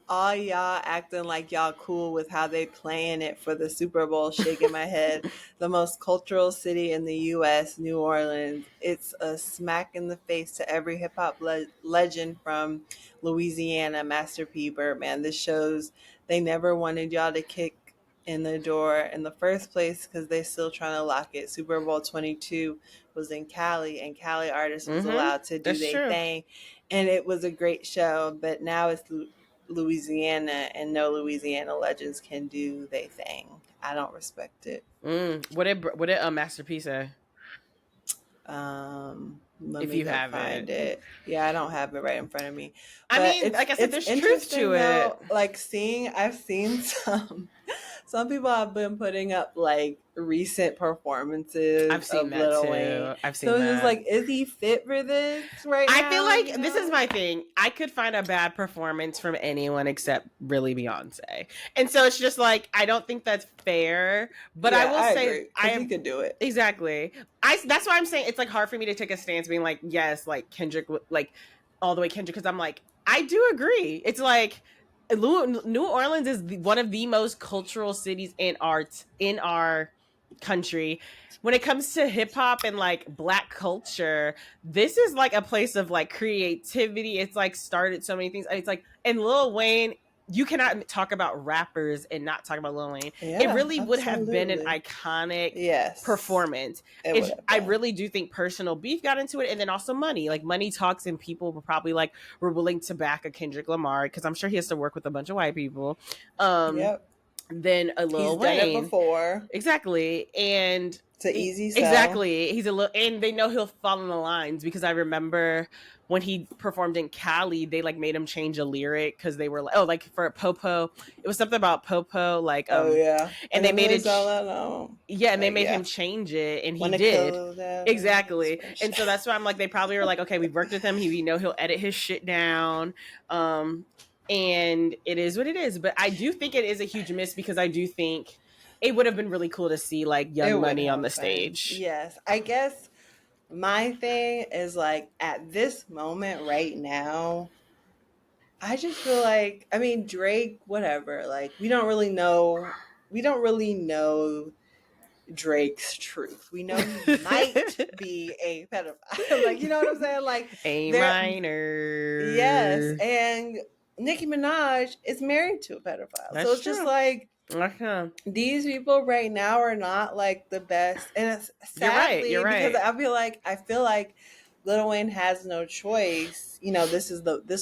[SPEAKER 2] acting like y'all cool with how they playing it for the Super Bowl, shaking my head. The most cultural city in the U.S., New Orleans. It's a smack in the face to every hip-hop legend from Louisiana, Master P, Birdman. This shows they never wanted y'all to kick in the door in the first place because they still trying to lock it. Super Bowl 22 was in Cali, and Cali artists was allowed to do their thing. And it was a great show, but now it's Louisiana, and no Louisiana legends can do their thing. I don't respect it.
[SPEAKER 1] What did Masterpiece say?
[SPEAKER 2] If you have it. Yeah, I don't have it right in front of me.
[SPEAKER 1] I mean, like I said, there's truth to it.
[SPEAKER 2] Like I've seen some people have been putting up like recent performances.
[SPEAKER 1] I've seen that
[SPEAKER 2] Lil
[SPEAKER 1] too.
[SPEAKER 2] Wayne.
[SPEAKER 1] I've seen that.
[SPEAKER 2] So it's like, is he fit for this right now?
[SPEAKER 1] I feel like this is my thing. I could find a bad performance from anyone except really Beyonce. And so it's just like, I don't think that's fair. But I will say
[SPEAKER 2] he could do it.
[SPEAKER 1] Exactly. That's why I'm saying it's like hard for me to take a stance being like, yes, like Kendrick, like all the way Kendrick, because I'm like, I do agree. It's like, New Orleans is one of the most cultural cities in our country. When it comes to hip hop and like Black culture, this is like a place of like creativity. It's like started so many things. It's like, and Lil Wayne, you cannot talk about rappers and not talk about Lil Wayne.
[SPEAKER 2] Yeah,
[SPEAKER 1] it really would have been an
[SPEAKER 2] absolutely.
[SPEAKER 1] iconic
[SPEAKER 2] Yes.
[SPEAKER 1] performance.
[SPEAKER 2] It would have
[SPEAKER 1] I
[SPEAKER 2] been.
[SPEAKER 1] really do think personal beef got into it, and then also money. Like money talks, and people were probably like, we're willing to back a Kendrick Lamar because I'm sure he has to work with a bunch of white people.
[SPEAKER 2] Yep.
[SPEAKER 1] Then a Lil
[SPEAKER 2] He's
[SPEAKER 1] Wayne.
[SPEAKER 2] done it before.
[SPEAKER 1] Exactly. And
[SPEAKER 2] it's an easy sell.
[SPEAKER 1] Exactly. He's a little, and they know he'll fall in the lines because I remember when he performed in Cali, they like made him change a lyric because they were like, oh, like for Popo, it was something about Popo, like
[SPEAKER 2] oh yeah,
[SPEAKER 1] and they made it
[SPEAKER 2] yeah,
[SPEAKER 1] and they made him change it, and he did exactly. And so that's why I'm like, they probably were like, okay, we've worked with him, we know he'll edit his shit down, and it is what it is. But I do think it is a huge miss because I do think it would have been really cool to see like Young Money on the stage.
[SPEAKER 2] Yes, I guess my thing is like at this moment right now, I just feel like, I mean, Drake, whatever, like we don't really know Drake's truth. We know he might be a pedophile. Like, you know what I'm saying? Like
[SPEAKER 1] a minor.
[SPEAKER 2] Yes, and Nicki Minaj is married to a pedophile.
[SPEAKER 1] That's
[SPEAKER 2] so it's
[SPEAKER 1] true.
[SPEAKER 2] just like these people right now are not like the best, and it's sadly
[SPEAKER 1] you're right.
[SPEAKER 2] because I feel like Lil Wayne has no choice. You know, this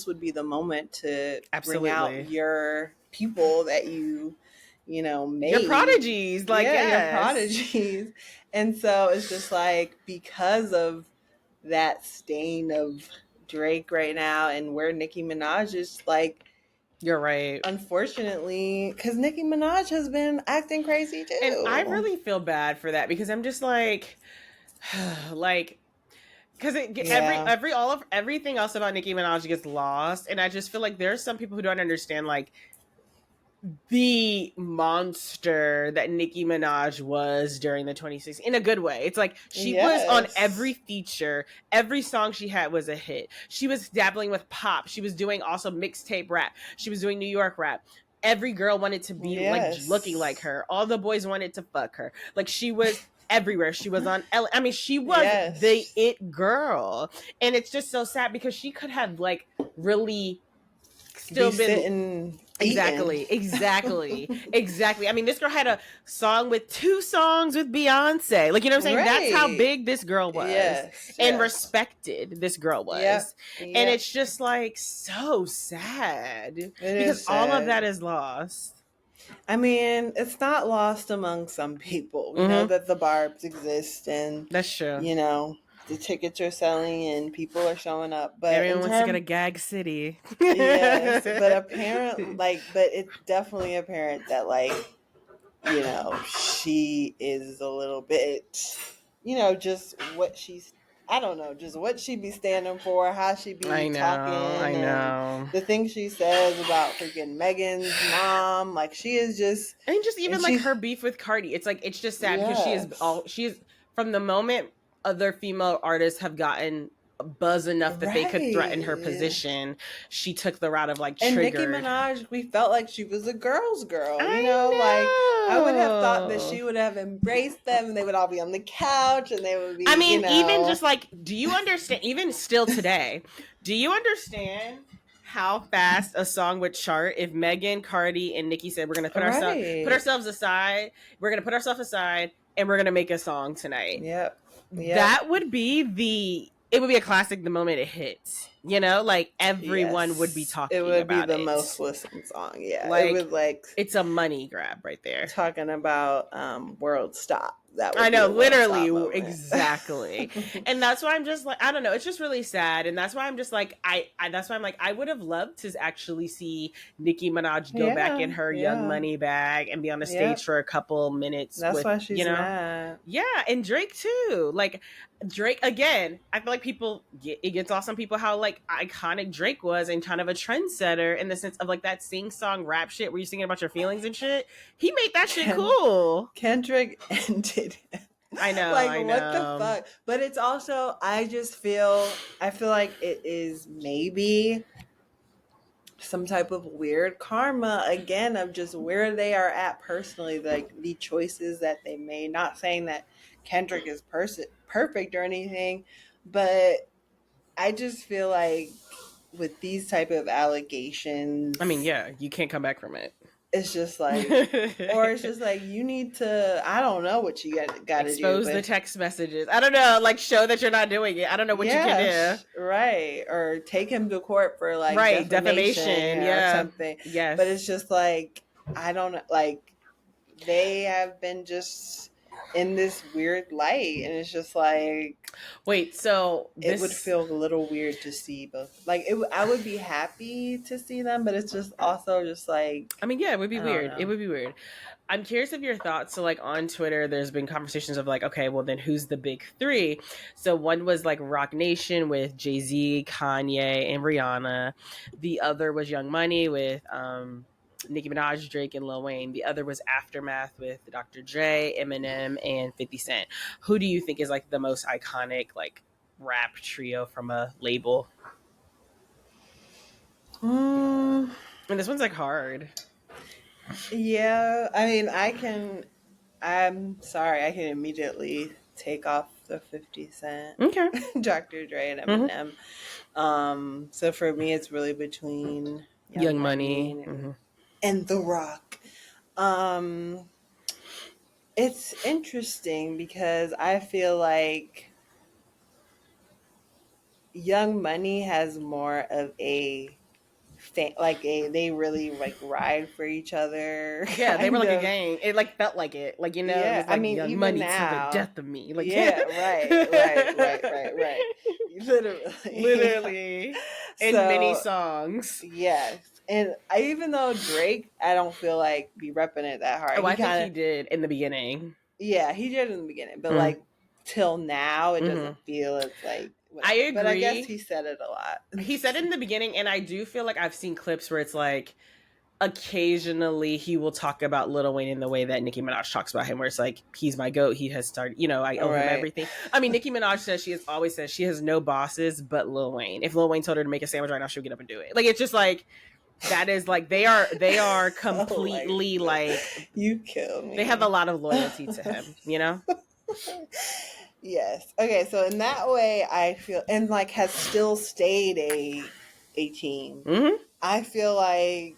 [SPEAKER 2] would be the moment to bring out your people that you made.
[SPEAKER 1] Your prodigies, like
[SPEAKER 2] your prodigies. And so it's just like because of that stain of Drake right now and where Nicki Minaj is like.
[SPEAKER 1] You're right.
[SPEAKER 2] Unfortunately, because Nicki Minaj has been acting crazy too.
[SPEAKER 1] And I really feel bad for that because I'm just like, because everything else about Nicki Minaj gets lost. And I just feel like there's some people who don't understand like the monster that Nicki Minaj was during the 2016 in a good way. It's like she was on every feature, every song she had was a hit. She was dabbling with pop. She was doing also mixtape rap. She was doing New York rap. Every girl wanted to be like looking like her. All the boys wanted to fuck her. Like she was everywhere. She was on I mean, she was the it girl. And it's just so sad because she could have like really still been
[SPEAKER 2] sitting
[SPEAKER 1] exactly. I mean, this girl had a song with 2 songs with Beyonce. Like, you know what I'm saying? Right. That's how big this girl was and respected this girl was. And it's just like so sad because all of that is lost.
[SPEAKER 2] I mean, it's not lost among some people. We know that the barbs exist and
[SPEAKER 1] that's true.
[SPEAKER 2] You know, the tickets are selling and people are showing up, but
[SPEAKER 1] everyone wants to go to Gag City.
[SPEAKER 2] Yes, but apparently, but it's definitely apparent that she is a little bit, just what she's. I don't know, just what she be standing for, how she be talking.
[SPEAKER 1] I know.
[SPEAKER 2] The things she says about freaking Megan's mom, like she is just.
[SPEAKER 1] And just even like her beef with Cardi, it's like it's just sad because she is from the moment other female artists have gotten buzz enough that they could threaten her position, she took the route of like triggered.
[SPEAKER 2] And Nicki Minaj, we felt like she was a girl's girl. I would have thought that she would have embraced them and they would all be on the couch and they would be.
[SPEAKER 1] I mean, even just like, do you understand? Even still today, do you understand how fast a song would chart if Megan, Cardi, and Nicki said we're going to put ourselves aside. We're going to put ourselves aside and we're going to make a song tonight.
[SPEAKER 2] Yep.
[SPEAKER 1] That would be it would be a classic the moment it hits. Like everyone would be talking about it.
[SPEAKER 2] It would be the most listened song. Yeah.
[SPEAKER 1] Like,
[SPEAKER 2] it would
[SPEAKER 1] it's a money grab right there.
[SPEAKER 2] Talking about World Stop. That
[SPEAKER 1] I know, literally, exactly. And that's why I'm just like, I don't know, it's just really sad. And that's why I'm just like, that's why I'm like, I would have loved to actually see Nicki Minaj go back in her Young Money bag and be on the stage for a couple minutes.
[SPEAKER 2] That's why she's mad.
[SPEAKER 1] Yeah, and Drake too. Like, Drake, again, I feel like it gets lost on people how like iconic Drake was and kind of a trendsetter in the sense of like that sing-song rap shit where you're singing about your feelings and shit. He made that shit cool.
[SPEAKER 2] Kendrick ended it.
[SPEAKER 1] I know.
[SPEAKER 2] What the fuck? But it's also, I feel like it is maybe some type of weird karma again of just where they are at personally, like the choices that they made. Not saying that Kendrick is perfect or anything, but I just feel like with these type of allegations,
[SPEAKER 1] I mean, yeah, you can't come back from it.
[SPEAKER 2] it's just like, or it's just like you need to, I don't know what you got to do,
[SPEAKER 1] expose the text messages. I don't know, like show that you're not doing it. I don't know what you can do.
[SPEAKER 2] Right, or take him to court for like
[SPEAKER 1] defamation,
[SPEAKER 2] or something.
[SPEAKER 1] Yes,
[SPEAKER 2] but it's just like I don't know, like they have been just in this weird light, and it's just like,
[SPEAKER 1] wait, so
[SPEAKER 2] it would feel a little weird to see both. Like I would be happy to see them, but it's just also just like,
[SPEAKER 1] I mean, yeah, it would be weird. It would be weird. I'm curious of your thoughts. So, like on Twitter, there's been conversations of like, okay, well then who's the big three? So one was like Roc Nation with Jay-Z, Kanye, and Rihanna. The other was Young Money with Nicki Minaj, Drake, and Lil Wayne. The other was Aftermath with Dr. Dre, Eminem, and 50 Cent. Who do you think is like the most iconic like rap trio from a label? And this one's like hard.
[SPEAKER 2] Yeah, I mean, I'm sorry, I can immediately take off the 50 Cent,
[SPEAKER 1] okay,
[SPEAKER 2] Dr. Dre, and Eminem. So for me, it's really between
[SPEAKER 1] Young Money
[SPEAKER 2] and The Rock. It's interesting because I feel like Young Money has more of a they really like ride for each other.
[SPEAKER 1] Yeah, they were like a gang. It like felt like it. Like, you know,
[SPEAKER 2] yeah,
[SPEAKER 1] it was like
[SPEAKER 2] I mean,
[SPEAKER 1] Young
[SPEAKER 2] even
[SPEAKER 1] Money
[SPEAKER 2] now,
[SPEAKER 1] to the death of me. Like,
[SPEAKER 2] yeah, right.
[SPEAKER 1] Literally. In many songs.
[SPEAKER 2] Yes. And even though Drake, I don't feel like be repping it that hard.
[SPEAKER 1] Oh, I think he did in the beginning.
[SPEAKER 2] Yeah, he did in the beginning. But like till now, it doesn't feel it's like,
[SPEAKER 1] I agree.
[SPEAKER 2] But I guess he said it a lot.
[SPEAKER 1] He said it in the beginning, and I do feel like I've seen clips where it's like occasionally he will talk about Lil Wayne in the way that Nicki Minaj talks about him, where it's like, he's my goat, he has started, you know, I owe him everything. I mean, Nicki Minaj says, she has always said she has no bosses but Lil Wayne. If Lil Wayne told her to make a sandwich right now, she'll get up and do it. Like, it's just like, that is like, they are completely like,
[SPEAKER 2] you kill me.
[SPEAKER 1] They have a lot of loyalty to him, you know?
[SPEAKER 2] Yes. Okay, so in that way, I feel, and like has still stayed a team. I feel like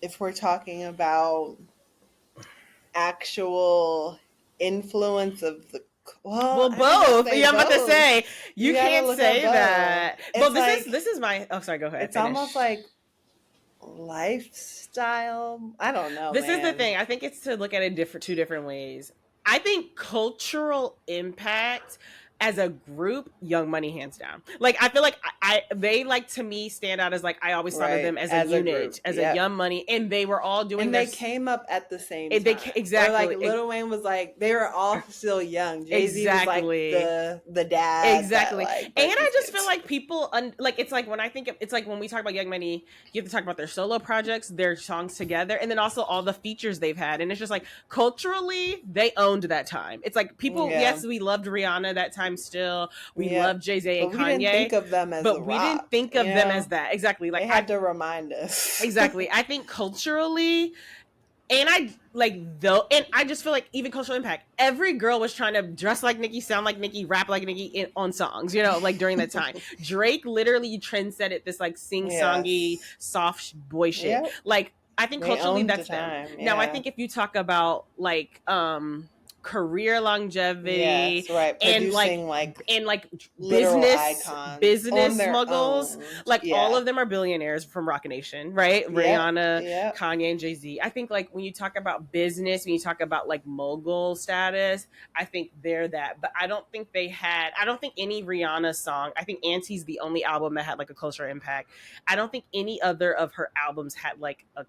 [SPEAKER 2] if we're talking about actual influence of the
[SPEAKER 1] well both. Yeah, I'm about to say you can't say that. Well, this is my. Oh, sorry. Go ahead.
[SPEAKER 2] It's almost like lifestyle. I don't know.
[SPEAKER 1] This is the thing. I think it's to look at it two different ways. I think cultural impact as a group, Young Money hands down. Like, I feel like they like, to me, stand out as like, I always thought of them as a unit, as a Young Money, and they were all doing.
[SPEAKER 2] And they came up at the same time.
[SPEAKER 1] Exactly.
[SPEAKER 2] Or like Lil Wayne was like, they were all still young. Jay-Z was like the dad.
[SPEAKER 1] Exactly. And I just feel like people like, it's like when I think it's like when we talk about Young Money, you have to talk about their solo projects, their songs together, and then also all the features they've had. And it's just like, culturally, they owned that time. It's like people. Yes, we loved Rihanna that time. Still, we love Jay-Z and Kanye. We didn't think of them as didn't think of them as that. Exactly. Like,
[SPEAKER 2] they had to remind us.
[SPEAKER 1] Exactly. I think culturally, and I just feel like even cultural impact, every girl was trying to dress like Nicki, sound like Nicki, rap like Nicki on songs, you know, like during that time. Drake literally trendsetted this like sing-songy, soft boy shit. Yep. Like, I think culturally that's them. Yeah. Now, I think if you talk about like career longevity, and like business moguls, like all of them are billionaires from Roc Nation, right? Rihanna, Kanye, and Jay-Z. I think like when you talk about business, when you talk about like mogul status, I think they're that. But I don't think any Rihanna song, I think Auntie's the only album that had like a cultural impact. I don't think any other of her albums had like I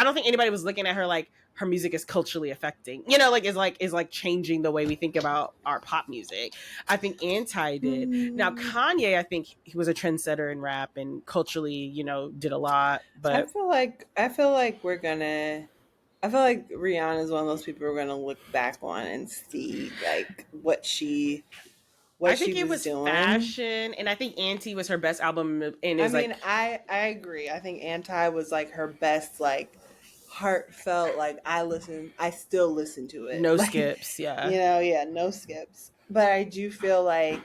[SPEAKER 1] don't think anybody was looking at her like, her music is culturally affecting, you know, like is like changing the way we think about our pop music. I think Anti did. Now Kanye, I think he was a trendsetter in rap and culturally, you know, did a lot. But
[SPEAKER 2] I feel like Rihanna is one of those people we're gonna look back on and see like what she what
[SPEAKER 1] I think
[SPEAKER 2] she
[SPEAKER 1] it
[SPEAKER 2] was
[SPEAKER 1] was
[SPEAKER 2] doing.
[SPEAKER 1] fashion, and I think Auntie was her best album. And
[SPEAKER 2] I mean, I agree. I think Anti was like her best, like heartfelt. Like I still listen to it.
[SPEAKER 1] no
[SPEAKER 2] Like,
[SPEAKER 1] skips. Yeah,
[SPEAKER 2] yeah, no skips. But I do feel like,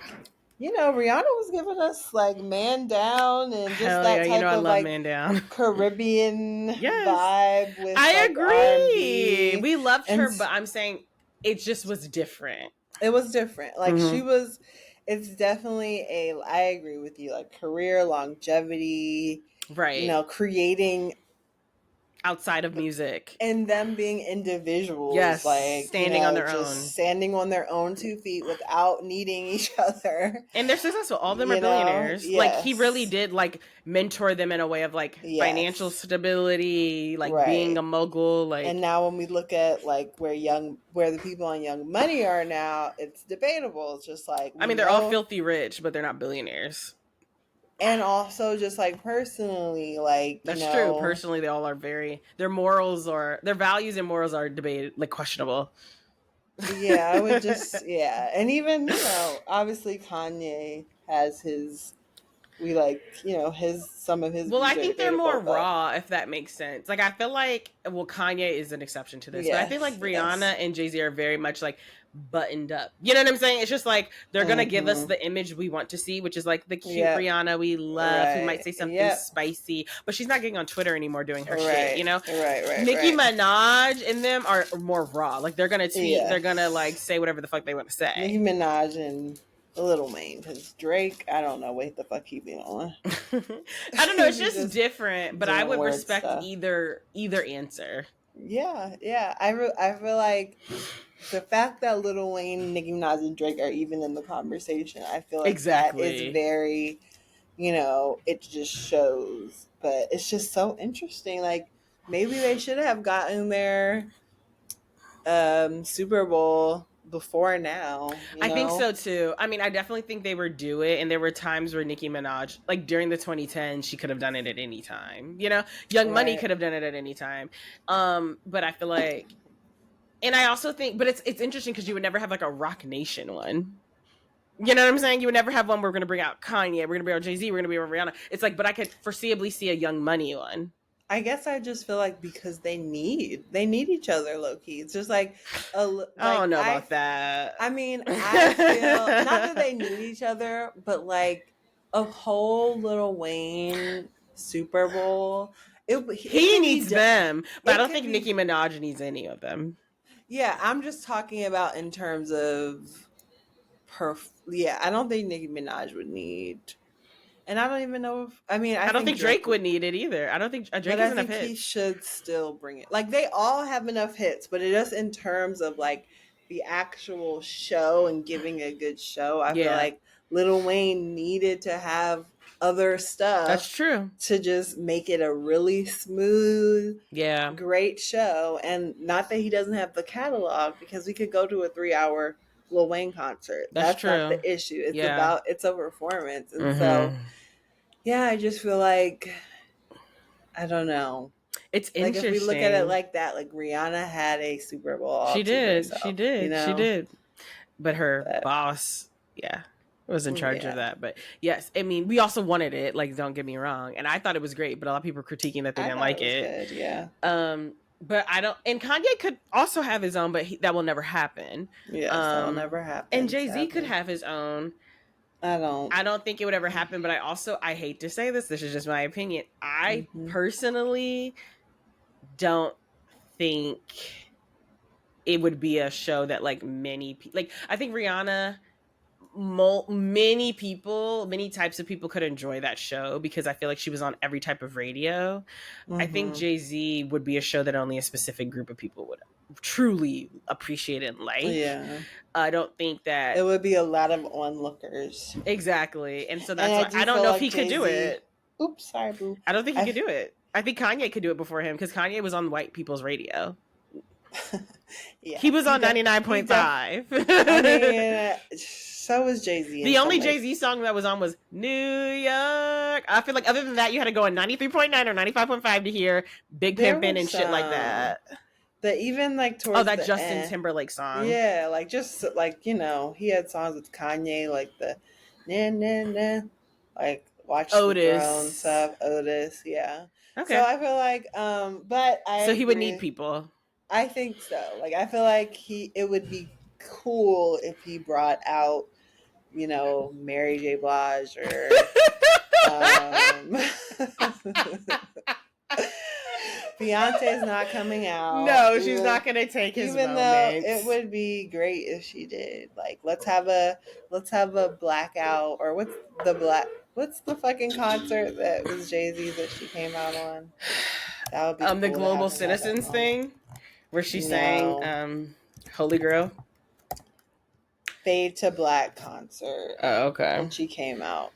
[SPEAKER 2] Rihanna was giving us like Man Down and just
[SPEAKER 1] hell yeah.
[SPEAKER 2] that
[SPEAKER 1] You know
[SPEAKER 2] type
[SPEAKER 1] I
[SPEAKER 2] of
[SPEAKER 1] love
[SPEAKER 2] like
[SPEAKER 1] Man Down.
[SPEAKER 2] Caribbean
[SPEAKER 1] Yes,
[SPEAKER 2] vibe with
[SPEAKER 1] I
[SPEAKER 2] like
[SPEAKER 1] agree.
[SPEAKER 2] R&B.
[SPEAKER 1] We loved
[SPEAKER 2] And
[SPEAKER 1] her, but I'm saying it just was different.
[SPEAKER 2] it was different. Like
[SPEAKER 1] Mm-hmm.
[SPEAKER 2] it's definitely I agree with you, like career longevity,
[SPEAKER 1] Right.
[SPEAKER 2] creating
[SPEAKER 1] Outside of music.
[SPEAKER 2] and them being individuals,
[SPEAKER 1] Yes,
[SPEAKER 2] like,
[SPEAKER 1] standing on their
[SPEAKER 2] just
[SPEAKER 1] own.
[SPEAKER 2] standing on their own 2 feet without needing each other.
[SPEAKER 1] And they're successful. All of them are billionaires. Like, he really
[SPEAKER 2] Yes.
[SPEAKER 1] did, like, mentor them in a way of, like, financial
[SPEAKER 2] Yes.
[SPEAKER 1] stability, like, being
[SPEAKER 2] Right.
[SPEAKER 1] a mogul. Like,
[SPEAKER 2] And now when we look at like where the people on Young Money are now, it's debatable. It's just like
[SPEAKER 1] I mean, they're all filthy rich, but they're not billionaires.
[SPEAKER 2] and also just like personally, like,
[SPEAKER 1] That's true. Personally, they all are their values and morals are debated, like, questionable.
[SPEAKER 2] Yeah, I would just and even obviously Kanye has his some of his
[SPEAKER 1] Well, I
[SPEAKER 2] views are
[SPEAKER 1] think they're more
[SPEAKER 2] debatable, but
[SPEAKER 1] raw, if that makes sense. Like, I feel like, well, Kanye is an exception to this, but I feel like
[SPEAKER 2] yes,
[SPEAKER 1] Rihanna and Jay-Z are very much, like, buttoned up. You know what I'm saying? It's just, like, they're going to give us the image we want to see, which is, like, the cute Rihanna we love, who might say something spicy, but she's not getting on Twitter anymore doing her shit, you know?
[SPEAKER 2] Right.
[SPEAKER 1] Nicki Minaj and them are more raw. Like, they're going to tweet, they're going to, like, say whatever the fuck they want to say.
[SPEAKER 2] Nicki Minaj and Lil Wayne, because Drake, I don't know what the fuck he be on.
[SPEAKER 1] I don't know, it's just different, but I would respect
[SPEAKER 2] stuff.
[SPEAKER 1] either answer.
[SPEAKER 2] Yeah. I feel like the fact that Lil Wayne, Nicki Minaj, and Drake are even in the conversation, I feel like that is very, it just shows. But it's just so interesting. Like, maybe they should have gotten their Superbowl before now.
[SPEAKER 1] I think so too. I mean, I definitely think they were due it, and there were times where Nicki Minaj, like during the 2010s, she could have done it at any time. Young Money could have done it at any time. But I feel like, and I also think, but it's interesting because you would never have like a Rock Nation one. You know what I'm saying? You would never have one where we're gonna bring out Kanye, we're gonna bring out Jay-Z, we're gonna bring out Rihanna. It's like, but I could foreseeably see a Young Money one.
[SPEAKER 2] I guess I just feel like because they need each other, low key. It's just like
[SPEAKER 1] I don't know about that.
[SPEAKER 2] I mean, I feel not that they need each other, but like a whole Lil Wayne Superbowl.
[SPEAKER 1] He needs them, but I don't think Nicki Minaj needs any of them.
[SPEAKER 2] Yeah, I'm just talking about in terms of I don't think Nicki Minaj would need. And I don't even know if I
[SPEAKER 1] don't think Drake would need it either. I don't think Drake has enough hits.
[SPEAKER 2] He should still bring it. Like, they all have enough hits, but it just in terms of like the actual show and giving a good show, I feel like Lil Wayne needed to have other stuff.
[SPEAKER 1] That's true.
[SPEAKER 2] To just make it a really smooth, great show. And not that he doesn't have the catalog, because we could go to a 3-hour Lil Wayne concert. That's true. Not the issue. It's a performance. And so, I just feel like, I don't know.
[SPEAKER 1] It's interesting.
[SPEAKER 2] Like, if we look at it like that, like Rihanna had a Superbowl.
[SPEAKER 1] She did. But her boss, was in charge of that. But yes, I mean, we also wanted it. Like, don't get me wrong. And I thought it was great, but a lot of people were critiquing that they didn't like it.
[SPEAKER 2] Good,
[SPEAKER 1] but I don't. And Kanye could also have his own, but that will never happen.
[SPEAKER 2] Yes, that will never happen.
[SPEAKER 1] And Jay-Z could have his own. I don't think it would ever happen. But I hate to say this. This is just my opinion. I personally don't think it would be a show that like many people like. I think Rihanna. Many types of people could enjoy that show because I feel like she was on every type of radio. I think Jay-Z would be a show that only a specific group of people would truly appreciate and like. I don't think that
[SPEAKER 2] it would be a lot of onlookers.
[SPEAKER 1] Exactly. And so that's why I don't know if he could do it.
[SPEAKER 2] Oops, sorry, boo.
[SPEAKER 1] I don't think he could do it. I think Kanye could do it before him because Kanye was on white people's radio. He was on 99.5.
[SPEAKER 2] I mean, so was Jay-Z.
[SPEAKER 1] The only Jay-Z song that was on was New York. I feel like other than that, you had to go on 93.9 or 95.5 to hear Big Pimpin' and shit like that.
[SPEAKER 2] even like towards
[SPEAKER 1] that
[SPEAKER 2] the
[SPEAKER 1] Justin
[SPEAKER 2] end.
[SPEAKER 1] Timberlake song.
[SPEAKER 2] Yeah, like just like, you know, he had songs with Kanye, like the nah nah nah, like Watch the Throne
[SPEAKER 1] Otis.
[SPEAKER 2] stuff, Otis, yeah.
[SPEAKER 1] Okay.
[SPEAKER 2] So I feel like, but I
[SPEAKER 1] So he would need
[SPEAKER 2] agree.
[SPEAKER 1] people.
[SPEAKER 2] I think so. Like I feel like it would be cool if he brought out, you know, Mary J. Blige or Beyonce's not coming out.
[SPEAKER 1] No, she's not gonna take his
[SPEAKER 2] even
[SPEAKER 1] moments.
[SPEAKER 2] though it would be great if she did. Like let's have a blackout, or what's the fucking concert that was Jay-Z that she came out on? That would be cool
[SPEAKER 1] the
[SPEAKER 2] to
[SPEAKER 1] Global
[SPEAKER 2] have a blackout
[SPEAKER 1] Citizens
[SPEAKER 2] moment.
[SPEAKER 1] thing where she
[SPEAKER 2] No.
[SPEAKER 1] sang Holy Grail.
[SPEAKER 2] Fade to Black concert.
[SPEAKER 1] Oh, okay.
[SPEAKER 2] When she came out.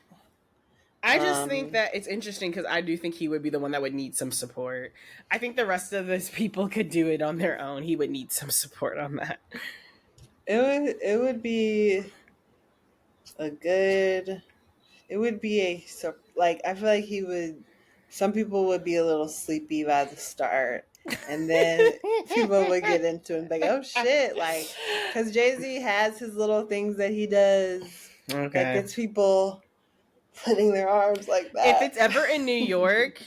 [SPEAKER 1] I just think that it's interesting because I do think he would be the one that would need some support. I think the rest of those people could do it on their own. He would need some support on that.
[SPEAKER 2] It would be a good. It would be like I feel like he would. Some people would be a little sleepy by the start, and then people would get into it and be like, "Oh shit!" Like, because Jay-Z has his little things that he does that gets people putting their arms like that.
[SPEAKER 1] If it's ever in New York,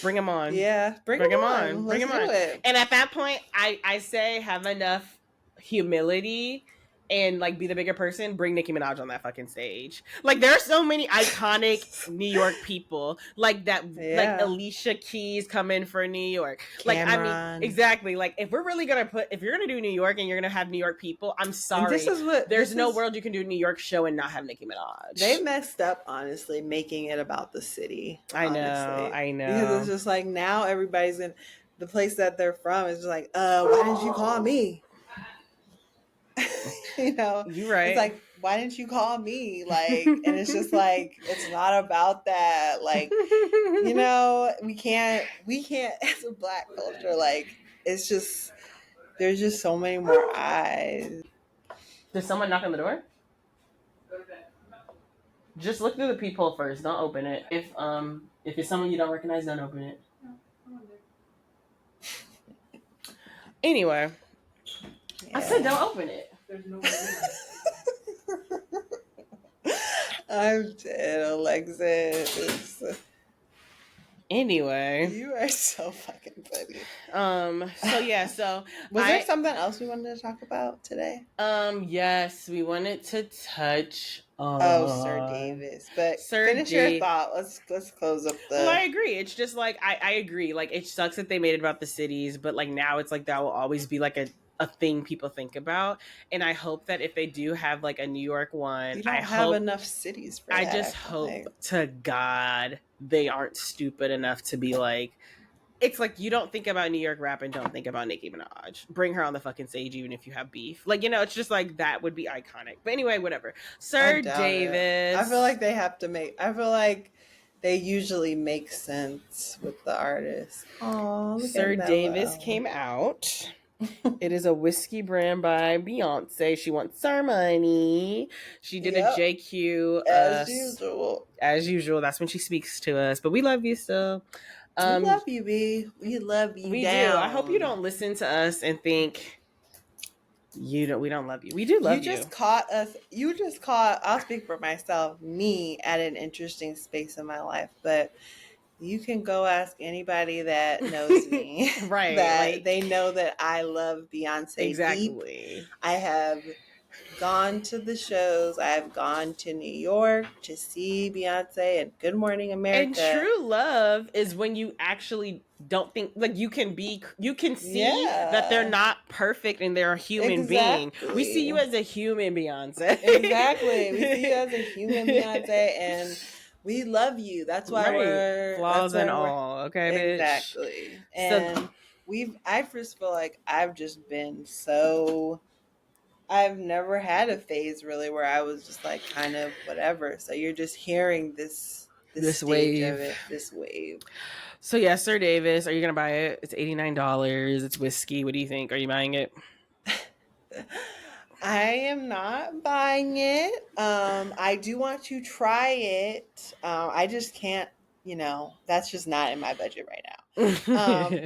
[SPEAKER 1] bring him on.
[SPEAKER 2] Yeah, bring him on.
[SPEAKER 1] Bring him on.
[SPEAKER 2] It.
[SPEAKER 1] And at that point, I say have enough humility and like be the bigger person. Bring Nicki Minaj on that fucking stage. Like there are so many iconic New York people like that. Yeah. Like Alicia Keys coming for New York. Cameron. Like I mean, exactly. Like if we're really gonna if you're gonna do New York and you're gonna have New York people, I'm sorry. There's no world you can do a New York show and not have Nicki Minaj.
[SPEAKER 2] They messed up, honestly, making it about the city.
[SPEAKER 1] I know.
[SPEAKER 2] Because it's just like now everybody's in the place that they're from is just like, why didn't you call me? You know,
[SPEAKER 1] you're right.
[SPEAKER 2] It's like, why didn't you call me? Like, and it's just like, it's not about that. Like, you know, we can't as a Black culture. Like, it's just there's just so many more eyes.
[SPEAKER 1] Did someone knock on the door? Just look through the peephole first. Don't open it. If it's someone you don't recognize, don't open it. Anyway, yeah. I said don't open it. There's no way.
[SPEAKER 2] I'm dead, Alexis.
[SPEAKER 1] Anyway,
[SPEAKER 2] you are so fucking funny.
[SPEAKER 1] So yeah. So
[SPEAKER 2] was there something else we wanted to talk about today?
[SPEAKER 1] Yes, we wanted to touch.
[SPEAKER 2] Sir Davis, but finish your thought. Let's close up the.
[SPEAKER 1] Well, I agree. It's just like I agree. Like it sucks that they made it about the cities, but like now it's like that will always be like a thing people think about. And I hope that if they do have like a New York one,
[SPEAKER 2] we don't have enough cities for
[SPEAKER 1] I
[SPEAKER 2] that.
[SPEAKER 1] just hope to God they aren't stupid enough to be like. It's like you don't think about New York rap and don't think about Nicki Minaj. Bring her on the fucking stage even if you have beef. Like, you know, it's just like that would be iconic. But anyway, whatever. Sir Davis.
[SPEAKER 2] I feel like they have to I feel like they usually make sense with the artist. Oh,
[SPEAKER 1] Sir Davis came out. It is a whiskey brand by Beyonce. She wants our money. She did a JQ.
[SPEAKER 2] As usual.
[SPEAKER 1] As usual. That's when she speaks to us. But we love you still.
[SPEAKER 2] We love you, B. We love you.
[SPEAKER 1] We do. I hope you don't listen to us and think we don't love you. We do love you.
[SPEAKER 2] You just caught us. You just caught. I'll speak for myself. Me at an interesting space in my life, but you can go ask anybody that knows me.
[SPEAKER 1] Right.
[SPEAKER 2] That they know that I love Beyonce.
[SPEAKER 1] Exactly.
[SPEAKER 2] Deep. I have gone to the shows. I have gone to New York to see Beyonce and Good Morning America.
[SPEAKER 1] And true love is when you actually don't think like you can see that they're not perfect and they're a human being. We see you as a human Beyonce.
[SPEAKER 2] Exactly. We see you as a human Beyonce and we love you. That's why we're
[SPEAKER 1] flaws and all. Okay, bitch.
[SPEAKER 2] Exactly. And I first feel like I've just been I've never had a phase really where I was just like kind of whatever. So you're just hearing this wave of it, this wave.
[SPEAKER 1] So yeah, Sir Davis, are you gonna buy it? It's $89. It's whiskey. What do you think? Are you buying it?
[SPEAKER 2] I am not buying it. I do want to try it. I just can't that's just not in my budget right now.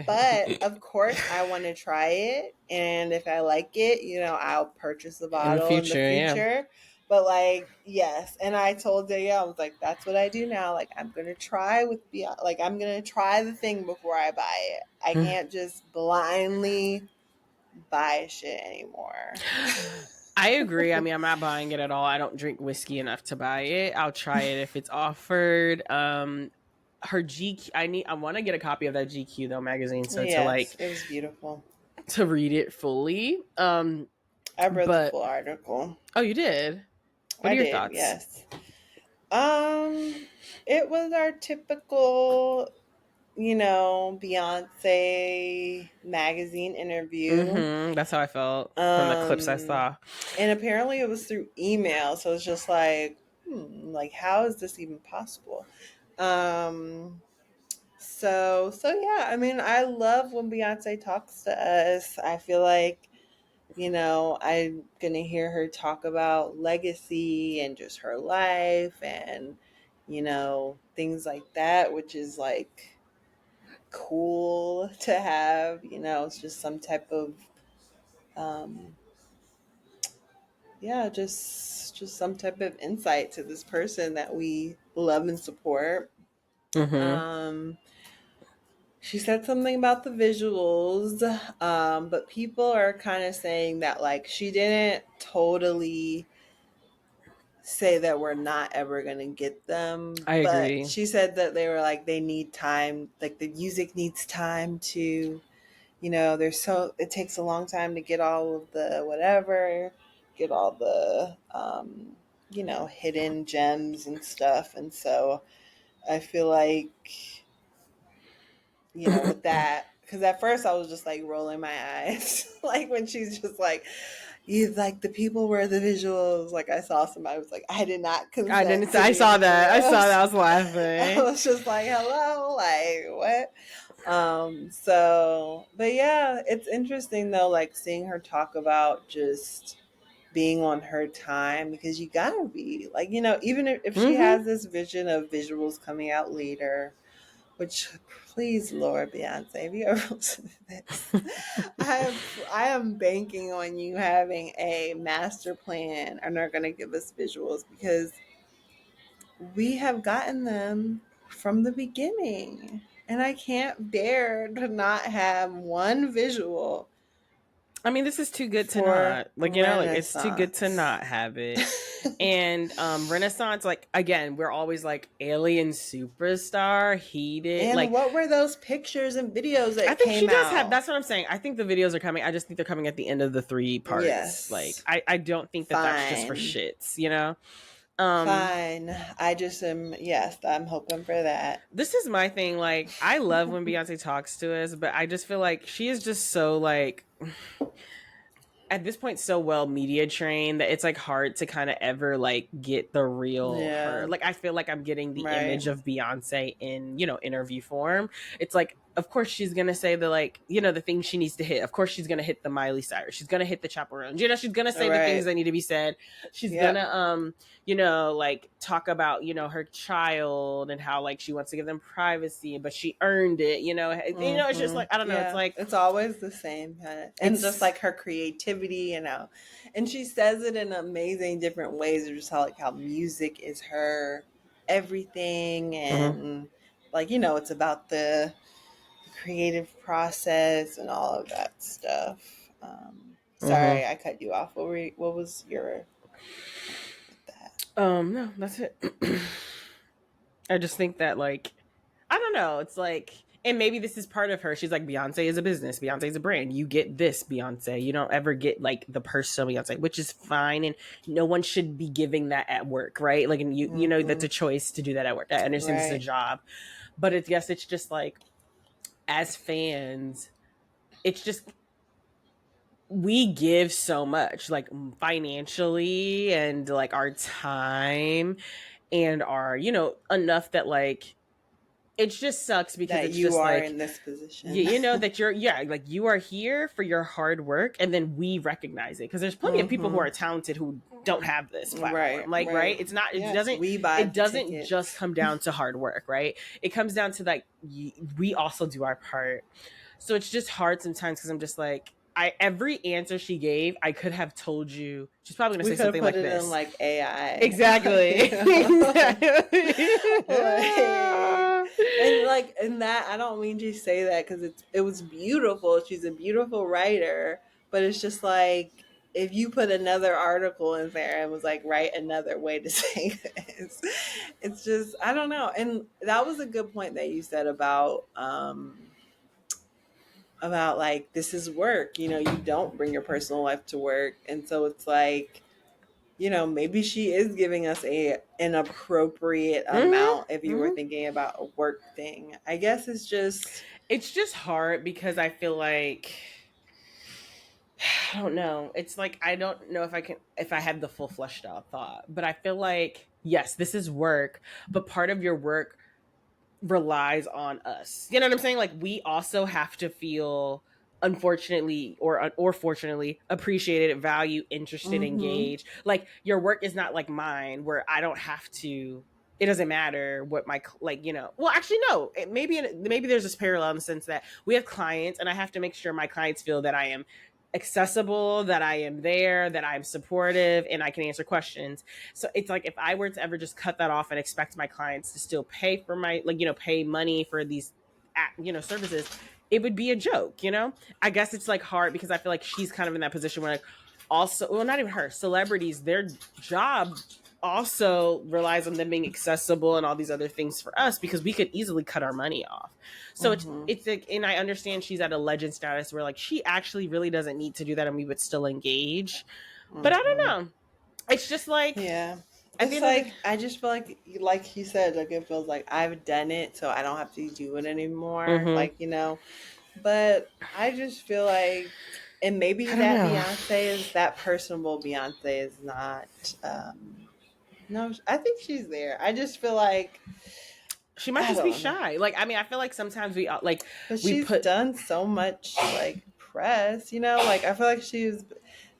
[SPEAKER 2] But of course, I want to try it, and if I like it, I'll purchase the
[SPEAKER 1] In the
[SPEAKER 2] bottle in the
[SPEAKER 1] future, yeah.
[SPEAKER 2] future. But like, yes, and I told Danielle, I was like, that's what I do now. Like, I'm gonna try like I'm gonna try the thing before I buy it. I can't just blindly buy shit anymore.
[SPEAKER 1] I agree. I mean, I'm not buying it at all. I don't drink whiskey enough to buy it. I'll try it if it's offered. Her GQ, I want to get a copy of that GQ though magazine, so to
[SPEAKER 2] Yes,
[SPEAKER 1] like
[SPEAKER 2] it was beautiful.
[SPEAKER 1] to read it fully.
[SPEAKER 2] I read the
[SPEAKER 1] But
[SPEAKER 2] full article.
[SPEAKER 1] oh, you did? What are
[SPEAKER 2] I
[SPEAKER 1] your
[SPEAKER 2] did,
[SPEAKER 1] thoughts?
[SPEAKER 2] yes. It was our typical, Beyonce magazine interview.
[SPEAKER 1] That's how I felt from the clips I
[SPEAKER 2] Um,
[SPEAKER 1] saw.
[SPEAKER 2] and apparently it was through email, so it's just like, like how is this even possible? Um, so yeah, I mean, I love when Beyonce talks to us. I feel like, I'm gonna hear her talk about legacy and just her life and, things like that, which is like cool to have. It's just some type of, um, yeah, just some type of insight to this person that we love and support.
[SPEAKER 1] Mm-hmm.
[SPEAKER 2] Um, She said something about the visuals, but people are kind of saying that like she didn't totally say that we're not ever going to get them,
[SPEAKER 1] I
[SPEAKER 2] but
[SPEAKER 1] agree.
[SPEAKER 2] she said that they were like they need time, like the music needs time to, there's it takes a long time to get all of the whatever, get all the hidden gems and stuff, and so I feel like with that. Because at first I was just like rolling my eyes, like when she's just like, "You like the people were the visuals." Like I saw somebody was like, "I did not
[SPEAKER 1] I
[SPEAKER 2] consent
[SPEAKER 1] didn't.
[SPEAKER 2] to
[SPEAKER 1] I saw
[SPEAKER 2] these
[SPEAKER 1] that. I saw that. I
[SPEAKER 2] videos."
[SPEAKER 1] was
[SPEAKER 2] I
[SPEAKER 1] laughing.
[SPEAKER 2] was just like, "Hello, like what?" But yeah, it's interesting though, like seeing her talk about just being on her time because you gotta be like, even if she
[SPEAKER 1] Mm-hmm.
[SPEAKER 2] has this vision of visuals coming out later, which please, Lord Beyonce, if you ever listen to this, I am banking on you having a master plan and are going to give us visuals because we have gotten them from the beginning, and I can't bear to not have one visual
[SPEAKER 1] I mean, this is too good to
[SPEAKER 2] for
[SPEAKER 1] not. Like, like it's too good to
[SPEAKER 2] Renaissance.
[SPEAKER 1] not have it. And Renaissance, like again, we're always like alien superstar, heated.
[SPEAKER 2] And
[SPEAKER 1] Like
[SPEAKER 2] what were those pictures and videos
[SPEAKER 1] I
[SPEAKER 2] that
[SPEAKER 1] think she
[SPEAKER 2] came
[SPEAKER 1] does have
[SPEAKER 2] out?
[SPEAKER 1] that's what I'm saying. I think the videos are coming. I just think they're coming at the end of the 3 parts. Like
[SPEAKER 2] Yes.
[SPEAKER 1] I don't think that that's just for
[SPEAKER 2] Fine.
[SPEAKER 1] shits.
[SPEAKER 2] Fine. I just am, yes, I'm hoping for that.
[SPEAKER 1] This is my thing. Like, I love when Beyonce talks to us, but I just feel like she is just so like at this point so well media trained that it's like hard to kind of ever like get the real her.
[SPEAKER 2] Yeah.
[SPEAKER 1] Like I feel like I'm getting the
[SPEAKER 2] Right.
[SPEAKER 1] image of Beyonce in, interview form. It's like of course she's gonna say the like, the things she needs to hit. Of course she's gonna hit the Miley Cyrus. She's gonna hit the chaperones. She's gonna say the things
[SPEAKER 2] Right.
[SPEAKER 1] that need to be said. She's
[SPEAKER 2] Yep.
[SPEAKER 1] gonna like talk about, her child and how like she wants to give them privacy, but she earned it, it's just like I don't know, it's
[SPEAKER 2] Yeah.
[SPEAKER 1] like
[SPEAKER 2] It's always the same kind of, and just
[SPEAKER 1] it's
[SPEAKER 2] like her creativity, and she says it in amazing different ways. Just how music is her everything,
[SPEAKER 1] mhm,
[SPEAKER 2] and like it's about the creative process and all of that stuff.
[SPEAKER 1] mhm.
[SPEAKER 2] Sorry, I cut you off. What was your with that?
[SPEAKER 1] No, that's it. I just think that like I don't know, it's like and maybe this is part of her. She's like Beyonce is a business, Beyonce is a brand. You get this Beyonce. You don't ever get like the personal Beyonce, which is fine and no one should be giving that at work, right? Like and you know that's
[SPEAKER 2] Mm-hmm.
[SPEAKER 1] a choice to do that at work. I understand this is a
[SPEAKER 2] Right.
[SPEAKER 1] job. But it's yes, it's just like as fans, it's just we give so much like financially and like our time and our enough that like it just sucks because
[SPEAKER 2] that
[SPEAKER 1] it's
[SPEAKER 2] you
[SPEAKER 1] just
[SPEAKER 2] are
[SPEAKER 1] like,
[SPEAKER 2] in this position.
[SPEAKER 1] you know that you're, yeah, like you are here for your hard work, and then we recognize it, because there's plenty of people who are talented who don't have this platform. Like, right? It's not,
[SPEAKER 2] Yes, we buy
[SPEAKER 1] it
[SPEAKER 2] the
[SPEAKER 1] doesn't
[SPEAKER 2] tickets.
[SPEAKER 1] just come down to hard work, right? It comes down to like, we also do our part. So it's just hard sometimes, because I'm just like, every answer she gave, I could have told you she's probably gonna say something like this.
[SPEAKER 2] In like AI.
[SPEAKER 1] Exactly.
[SPEAKER 2] And like, in that, I don't mean to say that because it was beautiful. She's a beautiful writer, but it's just like, if you put another article in there and was like, write another way to say this, it's just, I don't know. And that was a good point that you said about like, this is work, you know, you don't bring your personal life to work. And so it's like, you know, maybe she is giving us an appropriate amount if you were thinking about a work thing. I guess it's just
[SPEAKER 1] hard, because I feel like, I don't know. It's like, I don't know if I have the full fleshed out thought, but I feel like, yes, this is work, but part of your work relies on us. You know what I'm saying? Like, we also have to feel, unfortunately or fortunately, appreciated, valued, interested, engaged. Like, your work is not like mine, where I don't have to, it doesn't matter what my, like, you know, well, actually, no, maybe there's this parallel in the sense that we have clients, and I have to make sure my clients feel that I am accessible, that I am there, that I'm supportive, and I can answer questions. So it's like, if I were to ever just cut that off and expect my clients to still pay for my, like, you know, pay money for these, you know, services, it would be a joke, you know? I guess it's like hard, because I feel like she's kind of in that position where, like, also, well, not even her, celebrities, their job also relies on them being accessible and all these other things for us, because we could easily cut our money off. So it's like, and I understand she's at a legend status where, like, she actually really doesn't need to do that, and we would still engage. But I don't know. It's just like,
[SPEAKER 2] yeah. It's like, I just feel like you said, like, it feels like I've done it, so I don't have to do it anymore. Like, you know, but I just feel like, and maybe Beyonce is that personable. Beyonce is not. No, I think she's there. I just feel like
[SPEAKER 1] she might just be shy. Like, I mean, I feel like sometimes we like,
[SPEAKER 2] but she's done so much like press, you know. Like, I feel like she's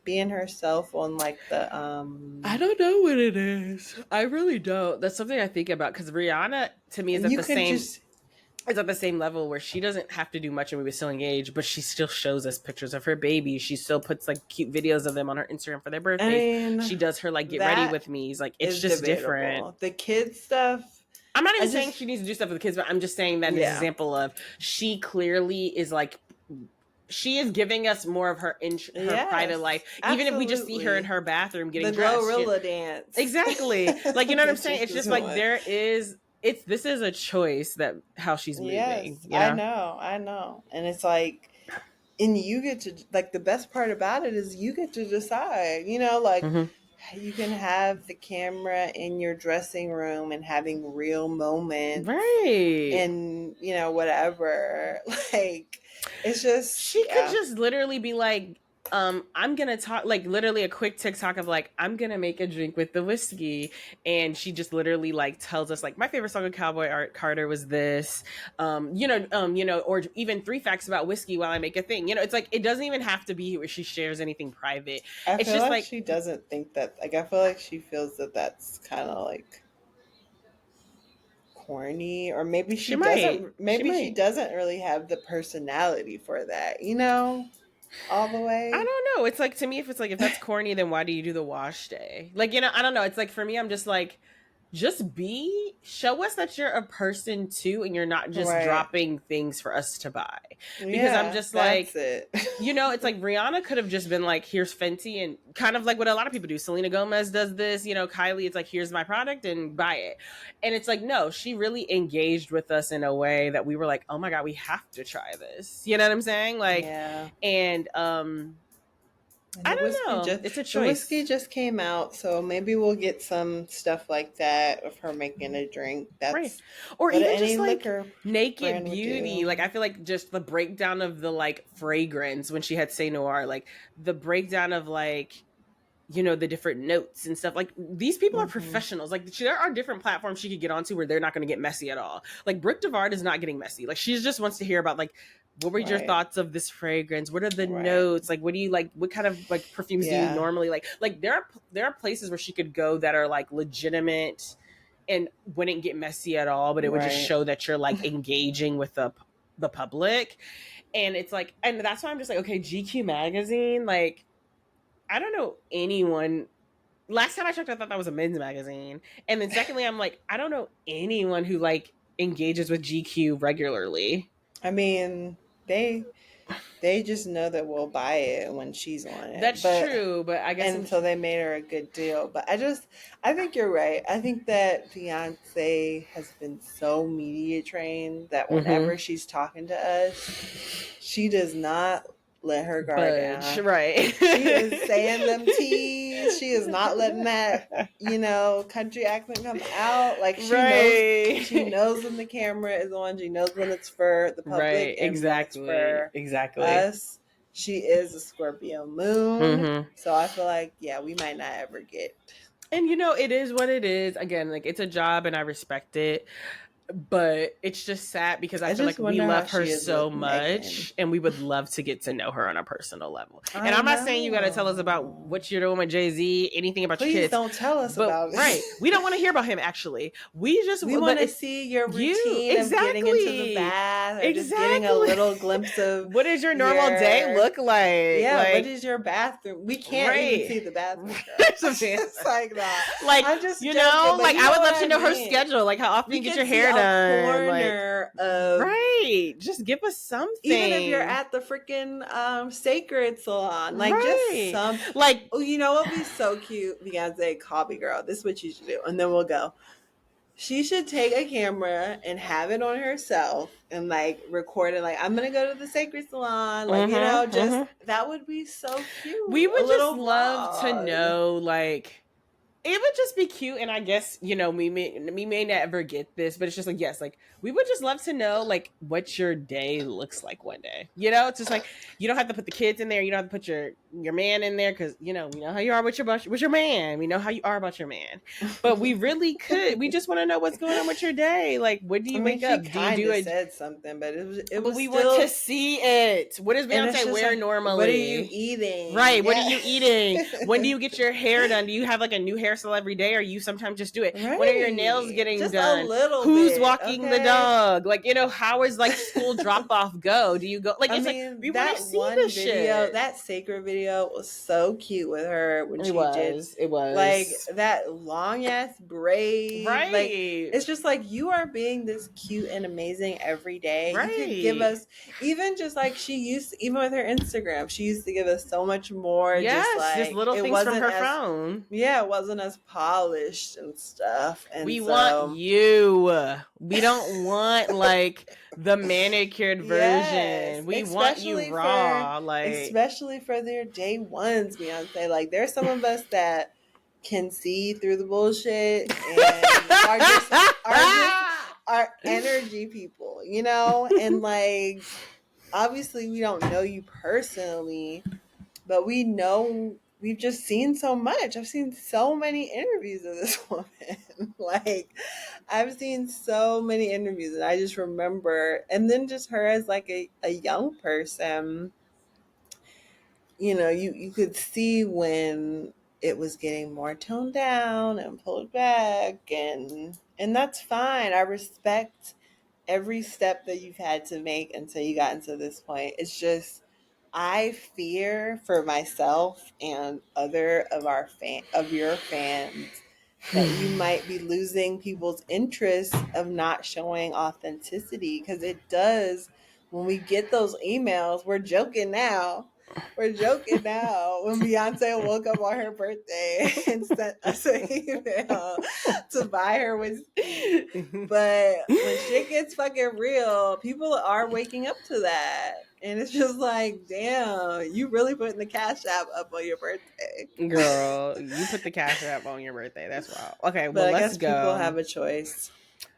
[SPEAKER 2] being herself on like the
[SPEAKER 1] I don't know what it is. I really don't. That's something I think about, because Rihanna to me is at the same. It's at the same level where she doesn't have to do much and we would still engage, but she still shows us pictures of her baby. She still puts like cute videos of them on her Instagram for their birthdays. I mean, she does her like get ready with me's. Like, it's just different.
[SPEAKER 2] The kids stuff.
[SPEAKER 1] I'm not even saying she needs to do stuff with the kids, but I'm just saying that an example of, she clearly is like, she is giving us more of her private life. Even if we just see her in her bathroom getting dressed.
[SPEAKER 2] The Glorilla dance.
[SPEAKER 1] Exactly. Like, you know what I'm saying? It's just like, this is a choice, that how she's moving.
[SPEAKER 2] Yes, you know? I know. And it's like, and you get to, like, the best part about it is you get to decide, you know, like, you can have the camera in your dressing room and having real moments.
[SPEAKER 1] Right.
[SPEAKER 2] And, you know, whatever. Like, it's just,
[SPEAKER 1] she could just literally be like, I'm gonna talk, like, literally a quick TikTok of like, I'm gonna make a drink with the whiskey, and she just literally like tells us like, my favorite song of Cowboy Art Carter was this, you know, or even 3 facts about whiskey while I make a thing. You know, it's like, it doesn't even have to be where she shares anything private.
[SPEAKER 2] It's just like she doesn't think that, like, I feel like she feels that that's kind of like corny, or maybe she doesn't really have the personality for that, you know, all the way.
[SPEAKER 1] I don't know. It's like, to me, if that's corny, then why do you do the wash day? Like, you know, I don't know. It's like, for me, I'm just like, show us that you're a person too, and you're not just dropping things for us to buy. Because I'm just like, you know, it's like, Rihanna could have just been like, here's Fenty, and kind of like what a lot of people do. Selena Gomez does this, you know, Kylie, it's like, here's my product and buy it. And it's like, no, she really engaged with us in a way that we were like, oh my God, we have to try this. You know what I'm saying? Like, and I don't know. It's a choice.
[SPEAKER 2] The whiskey just came out, so maybe we'll get some stuff like that of her making a drink. That's
[SPEAKER 1] or even just like Naked Beauty. Like, I feel like just the breakdown of the like fragrance when she had Say Noir, like the breakdown of like you know, the different notes and stuff. Like, these people are
[SPEAKER 2] Mhm.
[SPEAKER 1] professionals. Like, there are different platforms she could get onto where they're not going to get messy at all. Like, Brooke Devard is not getting messy. Like, she just wants to hear about, like, what were your
[SPEAKER 2] Right.
[SPEAKER 1] thoughts of this fragrance? What are the
[SPEAKER 2] Right.
[SPEAKER 1] notes? Like, what do you like? What kind of like perfumes do you
[SPEAKER 2] Yeah.
[SPEAKER 1] normally like? Like, there are places where she could go that are like legitimate and wouldn't get messy at all, but it would just
[SPEAKER 2] Right.
[SPEAKER 1] show that you're like engaging with the public. And it's like, and that's why I'm just like, okay, GQ magazine, like, I don't know anyone. Last time I checked, I thought that was a men's magazine. And then secondly, I'm like, I don't know anyone who like engages with GQ regularly.
[SPEAKER 2] I mean, they just know that we'll buy it when she's on it.
[SPEAKER 1] That's true, but I guess
[SPEAKER 2] and so they made her a good deal. But I think you're right. I think that Beyonce has been so media trained that whenever she's talking to us, she does not let her guard down.
[SPEAKER 1] Right.
[SPEAKER 2] She is saying them T's. She is not letting that, you know, country accent come out. Like, she knows when the camera is on. She knows when it's for the public.
[SPEAKER 1] Right.
[SPEAKER 2] And
[SPEAKER 1] Exactly.
[SPEAKER 2] For us. She is a Scorpio moon. So I feel like, yeah, we might not ever get.
[SPEAKER 1] And, you know, it is what it is. Again, like, it's a job and I respect it. But it's just sad because I feel like we love her so much and we would love to get to know her on a personal level. And I'm not saying you got to tell us about what you're doing with Jay-Z, anything about your kids.
[SPEAKER 2] Please don't tell us about it.
[SPEAKER 1] Right. We don't want to hear about him, actually. We want
[SPEAKER 2] to see your routine of getting into the bath. Or just getting a little glimpse of
[SPEAKER 1] what does your normal day look like?
[SPEAKER 2] Yeah, like, what is your bathroom? We can't even see the bathroom. It's like that.
[SPEAKER 1] Like, I'm just, you know, like, I would love to know her schedule. Like, how often you get your hair done.
[SPEAKER 2] Corner of
[SPEAKER 1] just give us something.
[SPEAKER 2] Even if you're at the freaking sacred salon, like just some, like, oh, you know what would be so cute? Beyonce, call me, girl. This is what you should do, and then we'll go. She should take a camera and have it on herself and like record it. Like, I'm gonna go to the sacred salon. Like, you know, just that would be so cute.
[SPEAKER 1] We would just love to know, like. It would just be cute, and I guess, you know, we may never get this, but it's just like, yes, like, we would just love to know, like, what your day looks like one day. You know, it's just like, you don't have to put the kids in there, you don't have to put your man in there, because, you know, we know how you are with your man. We know how you are about your man. But we really could. We just want to know what's going on with your day. Like, when do you wake up?
[SPEAKER 2] Do you do it? Said something, but it was. But
[SPEAKER 1] we want to see it. What does Beyonce wear like, normally?
[SPEAKER 2] What are you eating?
[SPEAKER 1] Right. What are you eating? When do you get your hair done? Do you have like a new hairstyle every day, or you sometimes just do it? Right. When are your nails getting
[SPEAKER 2] just
[SPEAKER 1] done?
[SPEAKER 2] A little
[SPEAKER 1] Who's
[SPEAKER 2] bit,
[SPEAKER 1] walking the dog? Like, you know, how is like school drop off go? Do you go like? It's like we want to see the shit.
[SPEAKER 2] That sacred video was so cute with her when she did.
[SPEAKER 1] It was
[SPEAKER 2] like that long ass braid.
[SPEAKER 1] Right.
[SPEAKER 2] Like, it's just like, you are being this cute and amazing every day.
[SPEAKER 1] Right.
[SPEAKER 2] You could give us even just like even with her Instagram, she used to give us so much more.
[SPEAKER 1] Yes,
[SPEAKER 2] just like
[SPEAKER 1] just little things from her phone.
[SPEAKER 2] Yeah, it wasn't as polished and stuff. And
[SPEAKER 1] we want you. We don't want like the manicured version. Yes, we want you raw, like
[SPEAKER 2] especially for their day ones, Beyonce. Like, there's some of us that can see through the bullshit and are energy people, you know? And like, obviously we don't know you personally, but we know. We've just seen so much. I've seen so many interviews of this woman. Like, I've seen so many interviews, and I just remember, and then just her as like a young person, you know, you could see when it was getting more toned down and pulled back, and that's fine. I respect every step that you've had to make until you got into this point. It's just, I fear for myself and other of your fans that you might be losing people's interest of not showing authenticity, because it does. When we get those emails, we're joking now. When Beyonce woke up on her birthday and sent us an email to buy her whiskey. But when shit gets fucking real, people are waking up to that. And it's just like, damn, you really putting the Cash App up on your birthday.
[SPEAKER 1] Girl, you put the Cash App on your birthday. That's wild. Okay, well,
[SPEAKER 2] but I
[SPEAKER 1] let's
[SPEAKER 2] guess
[SPEAKER 1] go.
[SPEAKER 2] People have a choice.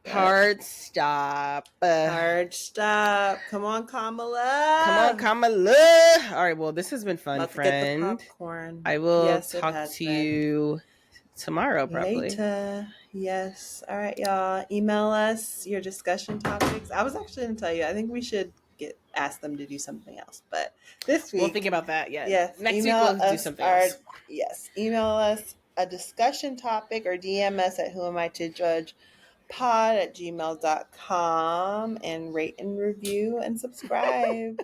[SPEAKER 1] Hard stop.
[SPEAKER 2] Hard stop. Come on, Kamala.
[SPEAKER 1] Come on, Kamala. All right, well, this has been fun,
[SPEAKER 2] About
[SPEAKER 1] friend.
[SPEAKER 2] to get the popcorn.
[SPEAKER 1] I will
[SPEAKER 2] Yes,
[SPEAKER 1] talk to you tomorrow, probably.
[SPEAKER 2] Later. Yes. All right, y'all. Email us your discussion topics. I was actually going to tell you, I think we should ask them to do something else. But this week.
[SPEAKER 1] We'll think about that. Yeah.
[SPEAKER 2] Yes.
[SPEAKER 1] Next week, we'll do something else.
[SPEAKER 2] Yes. Email us a discussion topic or DM us at whoamitojudgepod@gmail.com and rate and review and subscribe.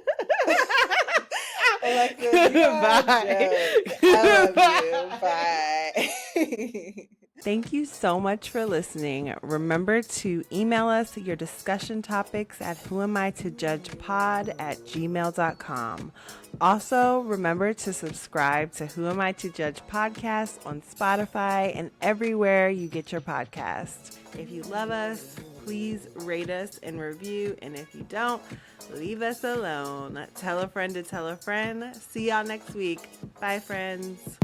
[SPEAKER 2] Alexis,
[SPEAKER 1] Bye.
[SPEAKER 2] I love you. Bye. Thank you so much for listening. Remember to email us your discussion topics at whoamitojudgepod@gmail.com. Also, remember to subscribe to Who Am I to Judge podcast on Spotify and everywhere you get your podcasts. If you love us, please rate us and review. And if you don't, leave us alone. Tell a friend to tell a friend. See y'all next week. Bye, friends.